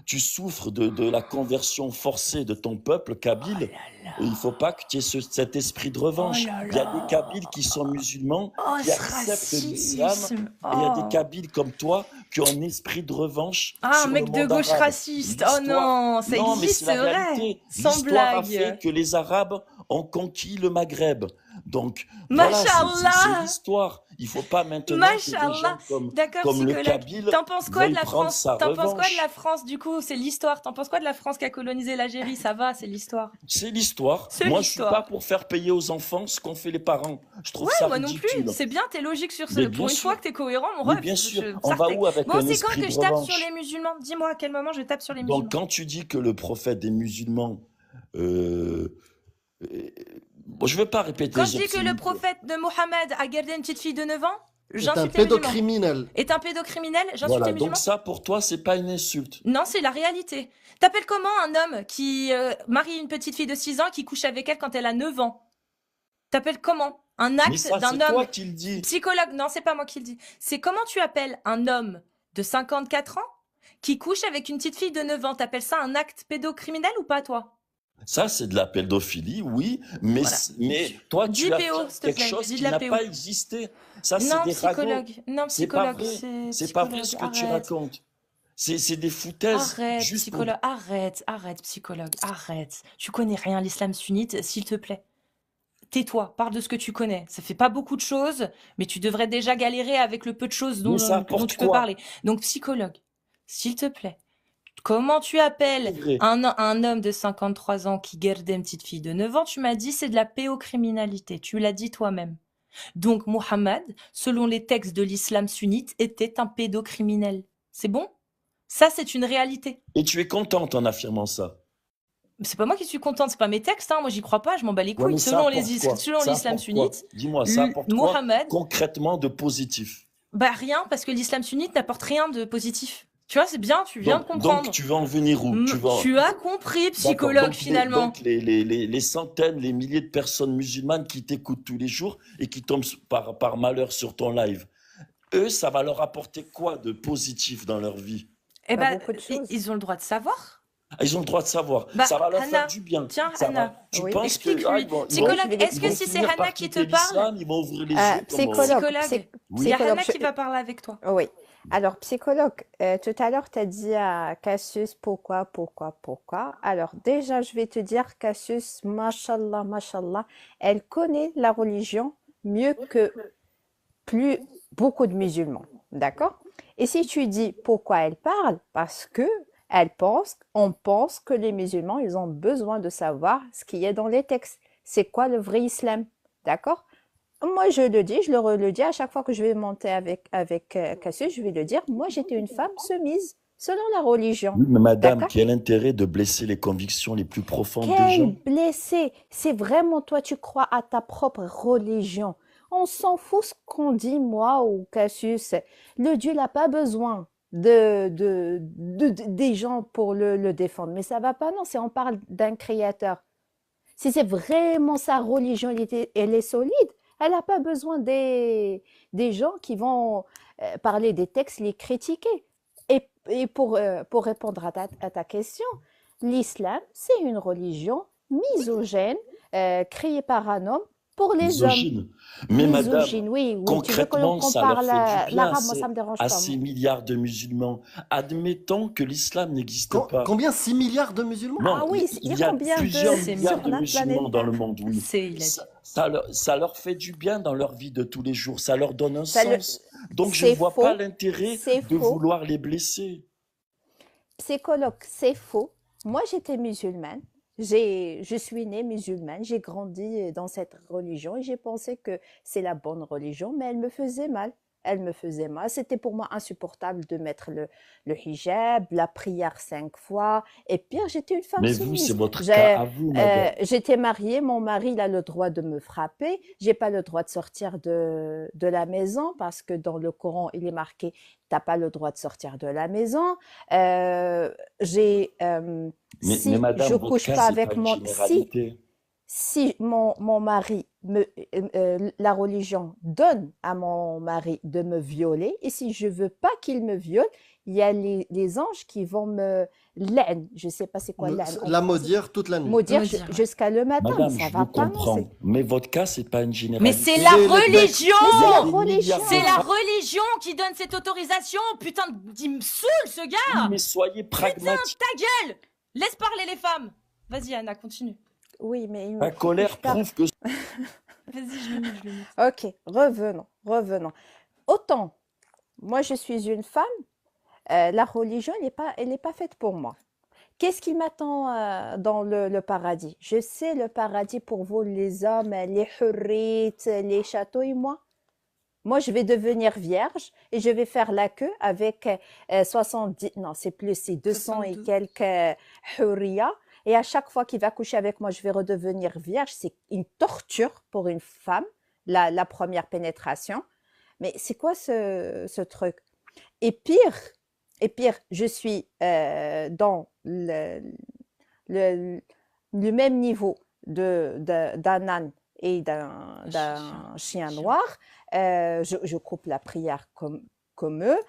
Speaker 3: tu souffres de la conversion forcée de ton peuple
Speaker 2: Oh
Speaker 3: kabyle,
Speaker 2: là là.
Speaker 3: il ne faut pas que tu aies cet esprit de
Speaker 2: Oh
Speaker 3: revanche.
Speaker 2: là
Speaker 3: Il y a des Kabyles
Speaker 2: là.
Speaker 3: qui sont musulmans,
Speaker 2: Oh,
Speaker 3: qui
Speaker 2: ce
Speaker 3: acceptent l'islam,
Speaker 2: racisme.
Speaker 3: et il y a des
Speaker 2: Oh.
Speaker 3: Kabyles comme toi qui ont un esprit de revanche
Speaker 2: Ah, un
Speaker 3: sur le
Speaker 2: mec de
Speaker 3: monde
Speaker 2: gauche
Speaker 3: arabe.
Speaker 2: raciste. Oh
Speaker 3: L'histoire,
Speaker 2: non, ça
Speaker 3: non, mais
Speaker 2: existe,
Speaker 3: c'est la
Speaker 2: c'est vrai.
Speaker 3: réalité.
Speaker 2: Sans
Speaker 3: L'histoire a fait
Speaker 2: blague.
Speaker 3: que les Arabes ont conquis le Maghreb. Donc voilà, c'est
Speaker 2: Mashallah.
Speaker 3: l'histoire. Il ne faut pas maintenant que des gens
Speaker 2: Mashallah.
Speaker 3: comme,
Speaker 2: D'accord,
Speaker 3: comme le
Speaker 2: psychologue.
Speaker 3: Kabyle
Speaker 2: T'en penses quoi de
Speaker 3: veuillent
Speaker 2: la
Speaker 3: prendre
Speaker 2: France?
Speaker 3: sa
Speaker 2: T'en penses quoi de la
Speaker 3: revanche.
Speaker 2: France, du coup? C'est l'histoire. T'en penses quoi de la France qui a colonisé l'Algérie? Ça va, c'est l'histoire.
Speaker 3: C'est l'histoire.
Speaker 2: C'est
Speaker 3: Moi, je suis pas
Speaker 2: l'histoire.
Speaker 3: pour faire payer aux enfants ce qu'ont fait les parents. Je trouve
Speaker 2: Ouais,
Speaker 3: ça
Speaker 2: moi non plus.
Speaker 3: ridicule.
Speaker 2: C'est bien, t'es logique sur ce.
Speaker 3: Mais
Speaker 2: Pour
Speaker 3: bien
Speaker 2: une fois
Speaker 3: sûr,
Speaker 2: que t'es cohérent, mon
Speaker 3: mais
Speaker 2: ref.
Speaker 3: bien sûr. On va
Speaker 2: Sartek.
Speaker 3: où avec
Speaker 2: Bon,
Speaker 3: un
Speaker 2: c'est quand
Speaker 3: esprit
Speaker 2: que
Speaker 3: de
Speaker 2: je tape sur les
Speaker 3: revanche?
Speaker 2: musulmans? Dis-moi à quel moment je tape sur les
Speaker 3: Donc,
Speaker 2: musulmans.
Speaker 3: quand tu dis que le prophète des musulmans, euh, euh, bon, je ne vais pas répéter
Speaker 2: Quand
Speaker 3: les
Speaker 2: je dis que le
Speaker 3: obscénités.
Speaker 2: prophète de Mohammed a gardé une petite fille de 9 ans,
Speaker 1: C'est un
Speaker 2: j'insulte les musulmans.
Speaker 1: pédocriminel.
Speaker 2: Est un pédocriminel, j'insulte les
Speaker 3: Voilà.
Speaker 2: musulmans?
Speaker 3: Donc ça, pour toi, c'est pas une insulte.
Speaker 2: Non, c'est la réalité. T'appelles comment un homme qui marie une petite fille de 6 ans qui couche avec elle quand elle a 9 ans? T'appelles comment un
Speaker 3: Mais
Speaker 2: acte
Speaker 3: ça,
Speaker 2: d'un
Speaker 3: c'est toi
Speaker 2: homme
Speaker 3: qui le dis.
Speaker 2: psychologue? Non, c'est pas moi qui le dis. C'est comment tu appelles un homme de 54 ans qui couche avec une petite fille de 9 ans? T'appelles ça un acte pédocriminel ou pas, toi?
Speaker 3: Ça, c'est de la pédophilie, oui, mais,
Speaker 2: Voilà.
Speaker 3: mais toi,
Speaker 2: Dis
Speaker 3: tu
Speaker 2: PO,
Speaker 3: affirmes
Speaker 2: s'il te
Speaker 3: quelque
Speaker 2: plaît.
Speaker 3: chose
Speaker 2: Dis de
Speaker 3: qui
Speaker 2: la
Speaker 3: n'a
Speaker 2: PO.
Speaker 3: pas existé. Ça, c'est
Speaker 2: Non,
Speaker 3: des ragots.
Speaker 2: psychologue. Non,
Speaker 3: C'est pas
Speaker 2: psychologue.
Speaker 3: vrai.
Speaker 2: C'est
Speaker 3: C'est pas vrai
Speaker 2: psychologue.
Speaker 3: ce que tu
Speaker 2: Arrête.
Speaker 3: racontes. C'est des foutaises
Speaker 2: Arrête,
Speaker 3: juste pour...
Speaker 2: psychologue. Arrête, psychologue. Arrête. Tu connais rien à l'islam sunnite, s'il te plaît. Tais-toi, parle de ce que tu connais. Ça fait pas beaucoup de choses, mais tu devrais déjà galérer avec le peu de choses
Speaker 3: Mais ça
Speaker 2: dont
Speaker 3: apporte
Speaker 2: tu peux
Speaker 3: quoi?
Speaker 2: parler. Donc, psychologue, s'il te plaît, comment tu appelles
Speaker 3: C'est vrai.
Speaker 2: un homme de 53 ans qui gardait une petite fille de 9 ans? Tu m'as dit c'est de la pédocriminalité. Tu l'as dit toi-même. Donc, Mohammed, selon les textes de l'islam sunnite, était un pédocriminel. C'est bon? Ça, c'est une réalité.
Speaker 3: Et tu es contente en affirmant ça.
Speaker 2: C'est pas moi qui suis contente, c'est pas mes textes, hein. Moi, j'y crois pas, je m'en bats les
Speaker 3: Ouais,
Speaker 2: couilles.
Speaker 3: mais ça
Speaker 2: Selon
Speaker 3: apporte quoi?
Speaker 2: selon
Speaker 3: Ça
Speaker 2: l'islam
Speaker 3: apporte quoi?
Speaker 2: sunnite,
Speaker 3: Dis-moi, ça apporte quoi
Speaker 2: Mohammed,
Speaker 3: concrètement de positif?
Speaker 2: bah rien, parce que l'islam sunnite n'apporte rien de positif. Tu vois, c'est bien, tu viens de comprendre.
Speaker 3: Donc tu vas en venir où?
Speaker 2: Tu as compris,
Speaker 3: D'accord.
Speaker 2: psychologue,
Speaker 3: Donc,
Speaker 2: finalement.
Speaker 3: donc les centaines, les milliers de personnes musulmanes qui t'écoutent tous les jours et qui tombent par malheur sur ton live, eux, ça va leur apporter quoi de positif dans leur vie?
Speaker 2: Eh
Speaker 6: Bah,
Speaker 2: ben,
Speaker 6: beaucoup de choses.
Speaker 2: ils ont le droit de savoir.
Speaker 3: Ah, ils ont le droit de savoir.
Speaker 2: Bah,
Speaker 3: Ça va leur
Speaker 2: Anna,
Speaker 3: faire du bien.
Speaker 2: tiens,
Speaker 3: Ça va-
Speaker 2: Anna,
Speaker 3: Tu
Speaker 6: oui.
Speaker 3: penses
Speaker 2: explique-lui.
Speaker 3: que ils vont
Speaker 2: Psychologue, est-ce
Speaker 3: ils
Speaker 2: que
Speaker 3: vont
Speaker 2: si c'est
Speaker 3: finir par
Speaker 2: Hannah qui te
Speaker 3: quitter
Speaker 2: parle,
Speaker 3: l'islam, ils vont ouvrir les yeux comme
Speaker 6: psychologue,
Speaker 2: psychologue,
Speaker 3: Oui.
Speaker 2: il y a
Speaker 6: psychologue,
Speaker 2: Hannah qui va parler avec toi.
Speaker 6: Oui. Alors, psychologue, tout à l'heure, tu as dit à Cassius pourquoi. Alors, déjà, je vais te dire, Cassius, mashallah, elle connaît la religion mieux que beaucoup de musulmans. D'accord? Et si tu dis pourquoi elle parle, parce que on pense que les musulmans, ils ont besoin de savoir ce qui est dans les textes. C'est quoi le vrai islam? D'accord? Moi, je le dis, je le redis à chaque fois que je vais monter avec Cassius, je vais le dire, moi, j'étais une femme soumise selon la religion.
Speaker 3: Oui, mais madame,
Speaker 6: D'accord?
Speaker 3: quel intérêt de blesser les convictions les plus profondes des
Speaker 6: Quel
Speaker 3: gens?
Speaker 6: blessé! C'est vraiment toi, tu crois à ta propre religion. On s'en fout ce qu'on dit, moi ou Cassius. Le Dieu n'a pas besoin des gens pour le défendre. Mais ça va pas, non, on parle d'un créateur. Si c'est vraiment sa religion, elle est solide, elle n'a pas besoin des gens qui vont parler des textes, les critiquer. Et pour répondre à ta question, l'islam, c'est une religion misogyne, créée par un homme pour les hommes.
Speaker 3: Misogyne. Mais madame,
Speaker 6: Misogyne, oui. Tu veux que
Speaker 3: concrètement,
Speaker 6: l'on
Speaker 3: ça leur
Speaker 6: compare
Speaker 3: fait du bien
Speaker 6: l'arabe, moi, ça me dérange
Speaker 3: à
Speaker 6: pas.
Speaker 3: ces milliards de musulmans. Admettons que l'islam n'existe pas.
Speaker 1: Combien? 6 milliards de musulmans?
Speaker 3: Non,
Speaker 6: Ah oui,
Speaker 3: il
Speaker 6: il
Speaker 3: y a
Speaker 6: combien de
Speaker 3: plusieurs
Speaker 2: C'est
Speaker 3: milliards
Speaker 6: sur
Speaker 3: de
Speaker 6: la
Speaker 3: musulmans
Speaker 6: planète
Speaker 3: dans le
Speaker 6: Terre?
Speaker 3: monde, oui.
Speaker 2: Il a dit.
Speaker 3: Ça leur fait du bien dans leur vie de tous les jours. Ça leur donne un
Speaker 6: Ça le-
Speaker 3: sens. Donc, je ne
Speaker 6: C'est
Speaker 3: vois
Speaker 6: faux.
Speaker 3: pas l'intérêt
Speaker 6: C'est
Speaker 3: de
Speaker 6: faux.
Speaker 3: vouloir les blesser.
Speaker 6: Psychologue, c'est faux. Moi, j'étais musulmane. Je suis née musulmane. J'ai grandi dans cette religion et j'ai pensé que c'est la bonne religion, mais elle me faisait mal. Elle me faisait mal. C'était pour moi insupportable de mettre le hijab, la prière 5 fois. Et pire, j'étais une femme
Speaker 3: Mais vous,
Speaker 6: soumise.
Speaker 3: c'est votre cas à vous, madame.
Speaker 6: J'étais mariée, mon mari, il a le droit de me frapper. J'ai pas le droit de sortir de la maison parce que dans le Coran, il est marqué, t'as pas le droit de sortir de la maison.
Speaker 3: Mais
Speaker 6: Si
Speaker 3: madame,
Speaker 6: je
Speaker 3: votre
Speaker 6: couche
Speaker 3: cas,
Speaker 6: pas
Speaker 3: c'est
Speaker 6: avec
Speaker 3: pas une
Speaker 6: mon, si,
Speaker 3: généralité.
Speaker 6: si mon mari la religion donne à mon mari de me violer, et si je veux pas qu'il me viole, il y a les anges qui vont me l'aine. Je sais pas c'est quoi l'aine en
Speaker 1: La
Speaker 6: français.
Speaker 1: maudire toute la nuit.
Speaker 6: Maudire
Speaker 2: Maudire, ouais.
Speaker 6: jusqu'à le matin,
Speaker 3: Madame,
Speaker 6: ça
Speaker 3: je
Speaker 6: va
Speaker 3: vous
Speaker 6: pas, non,
Speaker 3: comprends. Mais votre cas, c'est pas une
Speaker 2: Mais
Speaker 3: généralité.
Speaker 2: c'est la
Speaker 1: C'est le
Speaker 2: religion!
Speaker 3: Il y a
Speaker 6: la
Speaker 3: des
Speaker 6: religion.
Speaker 3: milliards de
Speaker 2: C'est la
Speaker 3: femmes.
Speaker 2: religion qui donne cette autorisation! Putain, il me saoule ce
Speaker 3: Oui,
Speaker 2: gars!
Speaker 3: mais soyez pragmatique.
Speaker 2: Ta gueule! Laisse parler les femmes! Vas-y, Anna, continue.
Speaker 6: Oui, mais
Speaker 3: La colère prouve que
Speaker 2: Vas-y, je le mute, je le mute.
Speaker 6: Ok, revenons. Autant, moi je suis une femme, la religion, elle est pas faite pour moi. Qu'est-ce qui m'attend dans le paradis? Je sais le paradis pour vous, les hommes, les hurrites, les châteaux et moi. Moi, je vais devenir vierge et je vais faire la queue avec 70, non, c'est plus, c'est 200 et
Speaker 2: 62.
Speaker 6: quelques hurrias. Et à chaque fois qu'il va coucher avec moi, je vais redevenir vierge. C'est une torture pour une femme, la première pénétration. Mais c'est quoi ce truc? Et pire, je suis dans le même niveau d'un âne et d'un chien noir. Je coupe la prière comme eux.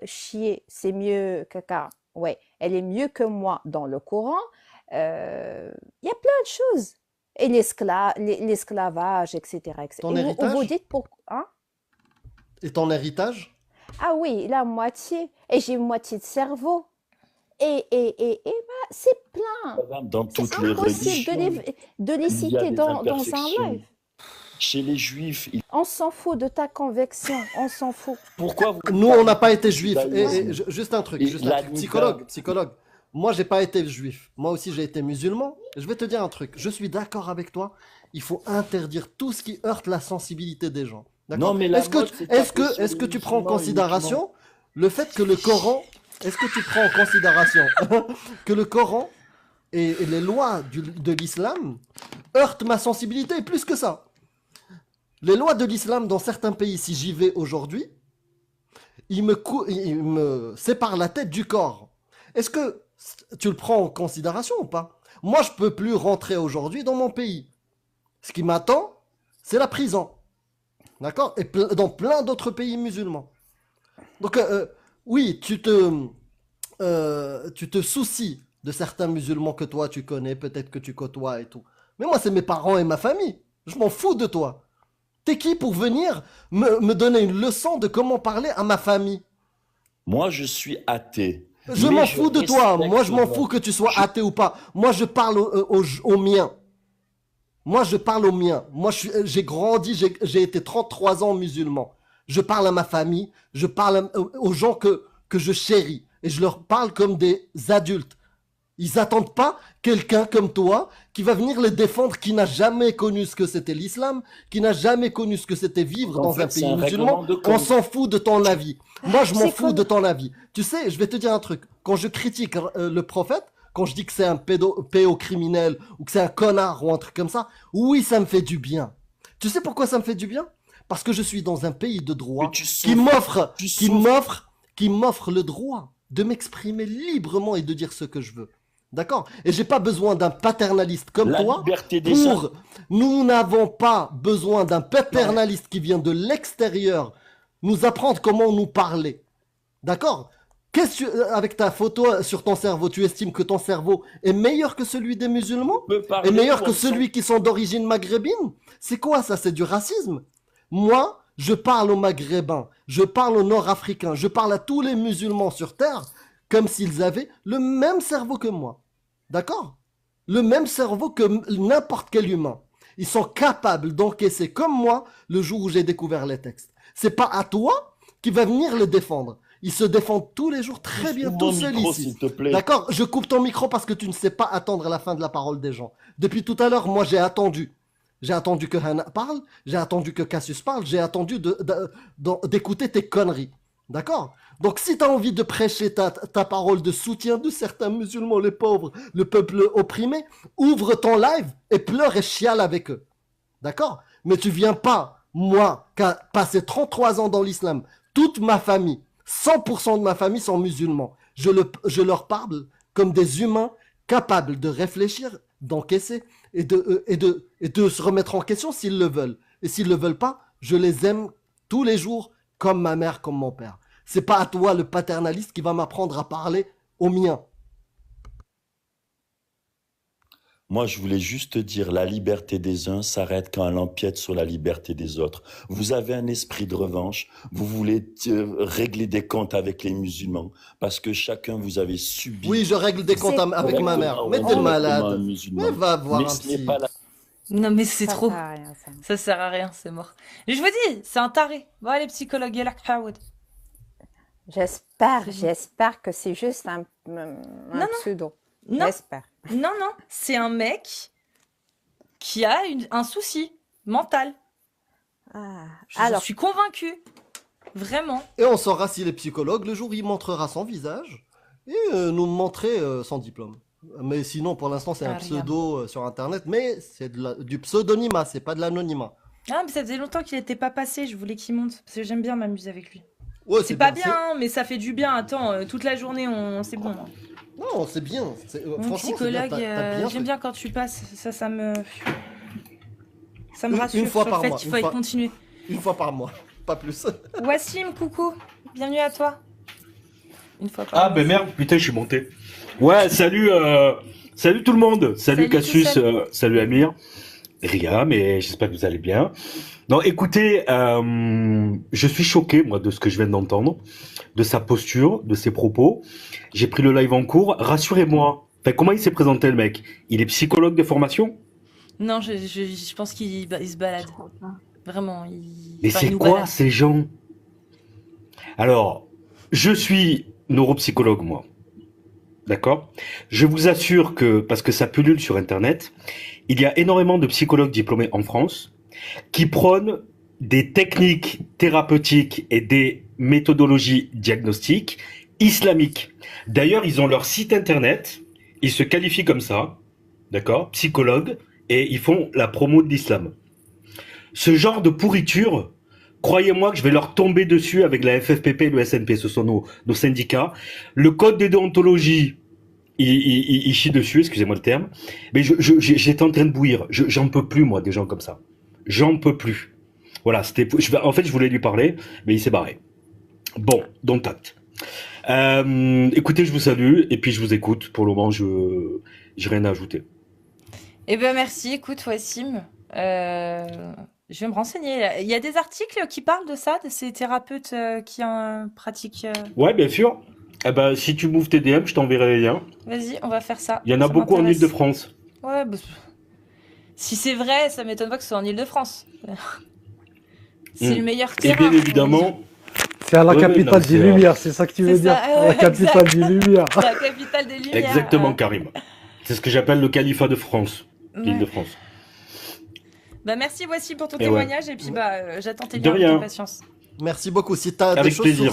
Speaker 6: Chier, c'est mieux, caca. Ouais, elle est mieux que moi dans le Coran. Il y a plein de choses. Et l'esclavage, etc.
Speaker 1: Ton
Speaker 6: Et
Speaker 1: héritage?
Speaker 6: vous dites pourquoi? Hein?
Speaker 1: Et ton héritage?
Speaker 6: Ah oui, la moitié. Et j'ai une moitié de cerveau. Et bah, c'est plein.
Speaker 3: madame, dans
Speaker 6: C'est
Speaker 3: toutes les
Speaker 6: impossible
Speaker 3: religions,
Speaker 6: de les
Speaker 3: il y a
Speaker 6: citer
Speaker 3: des
Speaker 6: dans un
Speaker 3: imperfections.
Speaker 6: live.
Speaker 3: Chez les juifs,
Speaker 6: On s'en fout de ta conviction, on s'en fout.
Speaker 3: pourquoi vous
Speaker 1: Nous, on n'a pas été juifs.
Speaker 3: judaïsme
Speaker 1: Juste un truc,
Speaker 3: et
Speaker 1: juste un
Speaker 3: la
Speaker 1: truc.
Speaker 3: Nida?
Speaker 1: Psychologue. Moi, j'ai pas été juif. Moi aussi, j'ai été musulman. Je vais te dire un truc. Je suis d'accord avec toi. Il faut interdire tout ce qui heurte la sensibilité des gens. D'accord?
Speaker 3: Non, mais la
Speaker 1: Est-ce
Speaker 3: mode,
Speaker 1: que,
Speaker 3: c'est
Speaker 1: est-ce
Speaker 3: taper
Speaker 1: que,
Speaker 3: sur
Speaker 1: est-ce
Speaker 3: les
Speaker 1: que tu prends en
Speaker 3: musulmans
Speaker 1: considération le fait que le Coran, est-ce que tu prends en considération que le Coran et les lois de l'islam heurtent ma sensibilité et plus que ça? Les lois de l'islam dans certains pays, si j'y vais aujourd'hui, ils me séparent la tête du corps. Est-ce que tu le prends en considération ou pas? Moi, je peux plus rentrer aujourd'hui dans mon pays. Ce qui m'attend, c'est la prison. D'accord? Et dans plein d'autres pays musulmans. Donc, oui, tu te soucies de certains musulmans que toi, tu connais, peut-être que tu côtoies et tout. Mais moi, c'est mes parents et ma famille. Je m'en fous de toi. T'es qui pour venir me donner une leçon de comment parler à ma famille?
Speaker 3: Moi, je suis athée.
Speaker 1: Je
Speaker 3: Mais
Speaker 1: m'en fous de toi.
Speaker 3: respecte
Speaker 1: Moi, je m'en
Speaker 3: votre-
Speaker 1: fous que tu sois athée ou pas. Moi, je parle aux miens. Moi, je parle aux miens. Moi, j'ai grandi, j'ai été 33 ans musulman. Je parle à ma famille, je parle aux gens que je chéris. Et je leur parle comme des adultes. Ils attendent pas quelqu'un comme toi qui va venir les défendre, qui n'a jamais connu ce que c'était l'islam, qui n'a jamais connu ce que c'était vivre
Speaker 3: En
Speaker 1: dans
Speaker 3: fait,
Speaker 1: un
Speaker 3: c'est
Speaker 1: pays
Speaker 3: un
Speaker 1: musulman.
Speaker 3: règlement de
Speaker 1: On
Speaker 3: compte.
Speaker 1: s'en fout de ton avis. Moi, je m'en
Speaker 6: C'est
Speaker 1: fous
Speaker 6: comme-
Speaker 1: de ton avis. Tu sais, je vais te dire un truc. Quand je critique le prophète, quand je dis que c'est un pédocriminel ou que c'est un connard ou un truc comme ça, oui, ça me fait du bien. Tu sais pourquoi ça me fait du bien? Parce que je suis dans un pays de droit
Speaker 3: Mais tu
Speaker 1: qui
Speaker 3: souffres.
Speaker 1: m'offre le droit de m'exprimer librement et de dire ce que je veux. D'accord? Et j'ai pas besoin d'un paternaliste comme
Speaker 3: La
Speaker 1: toi
Speaker 3: liberté des gens.
Speaker 1: pour... Nous n'avons pas besoin d'un paternaliste qui vient de l'extérieur nous apprendre comment nous parler. D'accord? Avec ta photo sur ton cerveau, tu estimes que ton cerveau est meilleur que celui des musulmans?
Speaker 3: Peut parler
Speaker 1: Est meilleur
Speaker 3: pour
Speaker 1: que
Speaker 3: le sang.
Speaker 1: celui qui sont d'origine maghrébine? C'est quoi ça? C'est du racisme. Moi, je parle aux maghrébins, je parle aux nord-africains, je parle à tous les musulmans sur terre comme s'ils avaient le même cerveau que moi. D'accord? Le même cerveau que n'importe quel humain. Ils sont capables d'encaisser comme moi le jour où j'ai découvert les textes. C'est pas à toi qui va venir les défendre. Ils se défendent tous les jours très bien
Speaker 3: Ouvre
Speaker 1: tout
Speaker 3: mon
Speaker 1: seuls
Speaker 3: micro,
Speaker 1: ici.
Speaker 3: s'il te plaît.
Speaker 1: D'accord? Je coupe ton micro parce que tu ne sais pas attendre la fin de la parole des gens. Depuis tout à l'heure, moi j'ai attendu. J'ai attendu que Hannah parle, j'ai attendu que Cassius parle, j'ai attendu d'écouter tes conneries. D'accord? Donc si tu as envie de prêcher ta parole de soutien de certains musulmans, les pauvres, le peuple opprimé, ouvre ton live et pleure et chiale avec eux. D'accord? Mais tu viens pas, moi, qui a passé 33 ans dans l'islam, toute ma famille, 100% de ma famille sont musulmans. Je leur parle comme des humains capables de réfléchir, d'encaisser et de se remettre en question s'ils le veulent. Et s'ils le veulent pas, je les aime tous les jours comme ma mère, comme mon père. C'est pas à toi, le paternaliste, qui va m'apprendre à parler au mien.
Speaker 3: Moi, je voulais juste dire, la liberté des uns s'arrête quand elle empiète sur la liberté des autres. Vous avez un esprit de revanche, vous voulez régler des comptes avec les musulmans, parce que chacun vous avez subi
Speaker 1: Oui, je règle des comptes
Speaker 6: C'est
Speaker 1: avec ma mère. Mais t'es
Speaker 3: correctement un
Speaker 1: malade. Mais
Speaker 3: musulman.
Speaker 1: va voir
Speaker 3: Mais
Speaker 1: un
Speaker 3: ce n'est
Speaker 1: psy.
Speaker 3: pas la...
Speaker 2: Non, mais c'est
Speaker 6: Ça
Speaker 2: trop.
Speaker 6: sert à rien, ça.
Speaker 2: Ça sert à rien, c'est mort. Mais je vous dis, c'est un taré. Bon, allez, psychologue, yallah, Kaoud.
Speaker 6: J'espère que c'est juste un
Speaker 2: Non,
Speaker 6: pseudo.
Speaker 2: non,
Speaker 6: J'espère.
Speaker 2: non, non. C'est un mec qui a un souci mental.
Speaker 6: Ah,
Speaker 2: Je
Speaker 6: alors,
Speaker 2: suis convaincue. Vraiment.
Speaker 1: Et on saura s'il est psychologue le jour où il montrera son visage et nous montrer son diplôme. Mais sinon, pour l'instant, c'est un
Speaker 2: Ah, regarde.
Speaker 1: pseudo sur Internet, mais c'est du pseudonymat, c'est pas de l'anonymat.
Speaker 2: Ah, mais ça faisait longtemps qu'il n'était pas passé. Je voulais qu'il monte. Parce que j'aime bien m'amuser avec lui.
Speaker 1: Ouais,
Speaker 2: C'est pas bien, hein, mais ça fait du bien. Attends, toute la journée, c'est bon.
Speaker 1: Non, c'est bien.
Speaker 2: Mon
Speaker 1: Franchement, c'est bien.
Speaker 2: psychologue,
Speaker 1: T'as bien fait.
Speaker 2: j'aime bien quand tu passes. Ça me
Speaker 1: Une
Speaker 2: rassure
Speaker 1: fois
Speaker 2: sur
Speaker 1: par
Speaker 2: le fait
Speaker 1: mois,
Speaker 2: qu'il
Speaker 1: une
Speaker 2: faut
Speaker 1: fois.
Speaker 2: continuer.
Speaker 1: Une fois par mois, pas plus.
Speaker 2: Wassim, coucou. Bienvenue à toi. Une fois par
Speaker 7: Ah
Speaker 2: mois.
Speaker 7: ben merde, putain, je suis monté. Ouais, salut tout le monde. Salut
Speaker 2: Salut
Speaker 7: Cassius,
Speaker 2: Toussel.
Speaker 7: salut Amir, Ria, mais j'espère que vous allez bien. Non, écoutez, je suis choqué, moi, de ce que je viens d'entendre, de sa posture, de ses propos. J'ai pris le live en cours. Rassurez-moi. Enfin, comment il s'est présenté, le mec? Il est psychologue de formation?
Speaker 2: Non, je pense qu'il se balade. Vraiment.
Speaker 7: Mais
Speaker 2: enfin, il
Speaker 7: c'est
Speaker 2: nous
Speaker 7: quoi
Speaker 2: balade.
Speaker 7: ces gens? Alors, je suis neuropsychologue, moi. D'accord? Je vous assure que, parce que ça pullule sur Internet, il y a énormément de psychologues diplômés en France qui prônent des techniques thérapeutiques et des méthodologies diagnostiques islamiques. D'ailleurs, ils ont leur site Internet, ils se qualifient comme ça, d'accord? Psychologues, et ils font la promo de l'islam. Ce genre de pourriture, croyez-moi que je vais leur tomber dessus avec la FFPP et le SNP, ce sont nos syndicats. Le code de déontologie, il chie dessus, excusez-moi le terme. Mais j'étais en train de bouillir. J'en peux plus, moi, des gens comme ça. J'en peux plus. Voilà, en fait, je voulais lui parler, mais il s'est barré. Bon, donc acte. Écoutez, je vous salue, et puis je vous écoute. Pour le moment, j'ai rien à ajouter.
Speaker 2: Eh ben merci, écoute Wassim. Je vais me renseigner. Il y a des articles qui parlent de ça, de ces thérapeutes qui pratiquent.
Speaker 7: Ouais, bien sûr. Eh ben, si tu m'ouvres tes DM, je t'enverrai les liens.
Speaker 2: Vas-y, on va faire ça.
Speaker 7: Il y en a
Speaker 2: Ça
Speaker 7: beaucoup en
Speaker 2: m'intéresse.
Speaker 7: Ile-de-France.
Speaker 2: Ouais, bah, si c'est vrai, ça m'étonne pas que ce soit en Ile-de-France. C'est le meilleur
Speaker 7: Et
Speaker 2: terrain.
Speaker 7: bien
Speaker 2: on va
Speaker 7: évidemment,
Speaker 2: dire.
Speaker 4: C'est à la
Speaker 7: Ouais,
Speaker 4: capitale
Speaker 7: non,
Speaker 4: des
Speaker 7: c'est-
Speaker 4: Lumières, c'est ça que tu veux
Speaker 2: C'est
Speaker 4: dire?
Speaker 2: ça,
Speaker 4: La
Speaker 2: ouais,
Speaker 4: capitale
Speaker 2: exact.
Speaker 4: des Lumières.
Speaker 2: La capitale des Lumières.
Speaker 7: exactement, Karim. C'est ce que j'appelle le califat de France,
Speaker 2: Ouais.
Speaker 7: l'Île-de-France.
Speaker 2: Bah merci Voici pour ton
Speaker 7: Et
Speaker 2: témoignage et puis bah j'attends tes
Speaker 7: De
Speaker 2: liens avec
Speaker 7: rien.
Speaker 2: impatience.
Speaker 1: Merci beaucoup. Si t'as des
Speaker 7: Avec
Speaker 1: choses
Speaker 7: plaisir.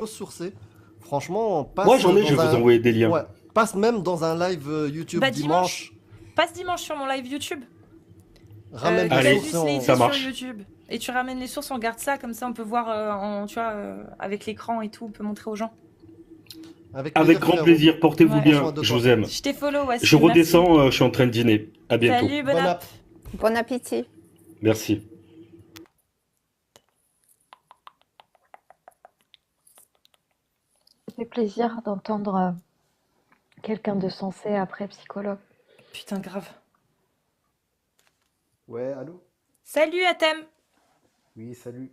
Speaker 1: sourcées, franchement, passe
Speaker 7: Moi, j'en ai,
Speaker 1: dans
Speaker 7: je vais
Speaker 1: un-
Speaker 7: vous envoyer des liens.
Speaker 1: Ouais, passe même dans un live YouTube
Speaker 2: Bah,
Speaker 1: dimanche.
Speaker 2: Passe dimanche sur mon live YouTube.
Speaker 1: Ramène
Speaker 7: Allez,
Speaker 1: des
Speaker 2: Casus
Speaker 1: sources.
Speaker 2: Lady
Speaker 7: ça
Speaker 2: sur
Speaker 7: marche.
Speaker 2: YouTube. Et tu ramènes les sources, on garde ça, comme ça on peut voir tu vois, avec l'écran et tout, on peut montrer aux gens.
Speaker 7: Avec
Speaker 1: plaisir,
Speaker 7: grand
Speaker 1: frérot.
Speaker 7: plaisir, portez-vous
Speaker 2: Ouais.
Speaker 7: bien,
Speaker 1: Franchement, de
Speaker 7: je
Speaker 1: toi.
Speaker 7: vous aime.
Speaker 2: Je t'ai follow, Wassim,
Speaker 7: Je
Speaker 2: merci.
Speaker 7: redescends, je suis en train de dîner. À bientôt.
Speaker 2: Salut, bon
Speaker 1: Bon
Speaker 2: app.
Speaker 1: app.
Speaker 6: Bon appétit.
Speaker 7: Merci.
Speaker 8: Ça fait plaisir d'entendre quelqu'un de sensé après psychologue.
Speaker 2: Putain, grave.
Speaker 9: Ouais, allô?
Speaker 2: Salut, Atem.
Speaker 9: Oui, salut.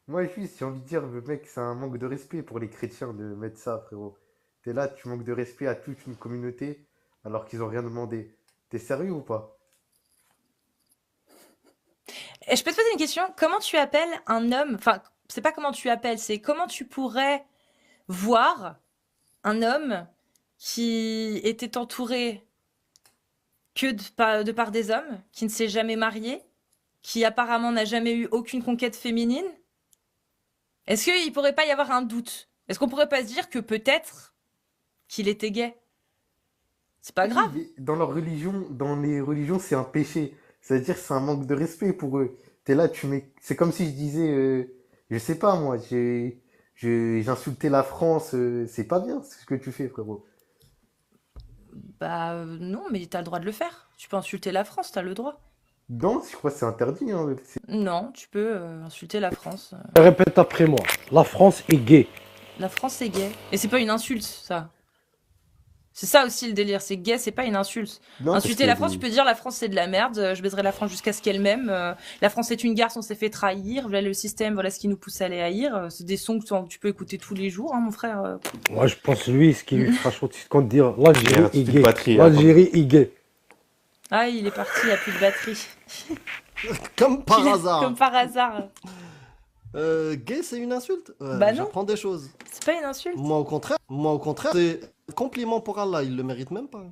Speaker 9: Moi, juste, j'ai envie de dire, le mec, c'est un manque de respect pour les chrétiens de mettre ça, frérot. T'es là, tu manques de respect à toute une communauté alors qu'ils ont rien demandé. T'es sérieux ou pas?
Speaker 2: Et je peux te poser une question? Comment tu appelles un homme, enfin, c'est pas comment tu appelles, c'est comment tu pourrais voir un homme qui était entouré que de par des hommes, qui ne s'est jamais marié, qui apparemment n'a jamais eu aucune conquête féminine? Est-ce qu'il pourrait pas y avoir un doute? Est-ce qu'on pourrait pas se dire que peut-être qu'il était gay? C'est pas
Speaker 9: Oui,
Speaker 2: grave.
Speaker 9: mais dans leur religion, dans les religions, c'est un péché. C'est-à-dire que c'est un manque de respect pour eux. T'es là, tu mets. C'est comme si je disais, je sais pas moi, j'ai insulté la France. C'est pas bien ce que tu fais, frérot.
Speaker 2: Bah non, mais t'as le droit de le faire. Tu peux insulter la France, t'as le droit.
Speaker 9: Non, je crois que c'est interdit. Hein.
Speaker 2: Non, tu peux insulter la France.
Speaker 10: Répète après moi. La France est gay.
Speaker 2: La France c'est gay. Et c'est pas une insulte, ça. C'est ça aussi le délire, c'est gay, c'est pas une insulte.
Speaker 9: Non, parce
Speaker 2: Insulter
Speaker 9: que
Speaker 2: la France, tu peux dire la France c'est de la merde, je baiserai la France jusqu'à ce qu'elle m'aime, la France est une garce, on s'est fait trahir, voilà le système, voilà ce qui nous pousse à les haïr. C'est des sons que tu peux écouter tous les jours, hein, mon frère.
Speaker 10: Moi, je pense, lui, ce qui lui fera chaud, c'est qu'on dire l'Algérie
Speaker 9: Merde,
Speaker 10: est
Speaker 9: c'est une
Speaker 10: gay.
Speaker 9: batterie,
Speaker 10: L'Algérie est gay.
Speaker 2: Ah, il est parti, il n'y a plus de batterie.
Speaker 1: Comme par hasard.
Speaker 2: Comme par hasard.
Speaker 1: Gay, c'est une insulte?
Speaker 2: Bah non.
Speaker 1: J'apprends des choses.
Speaker 2: C'est pas une insulte.
Speaker 1: Moi, au contraire, c'est compliment pour Allah. Il le mérite même pas.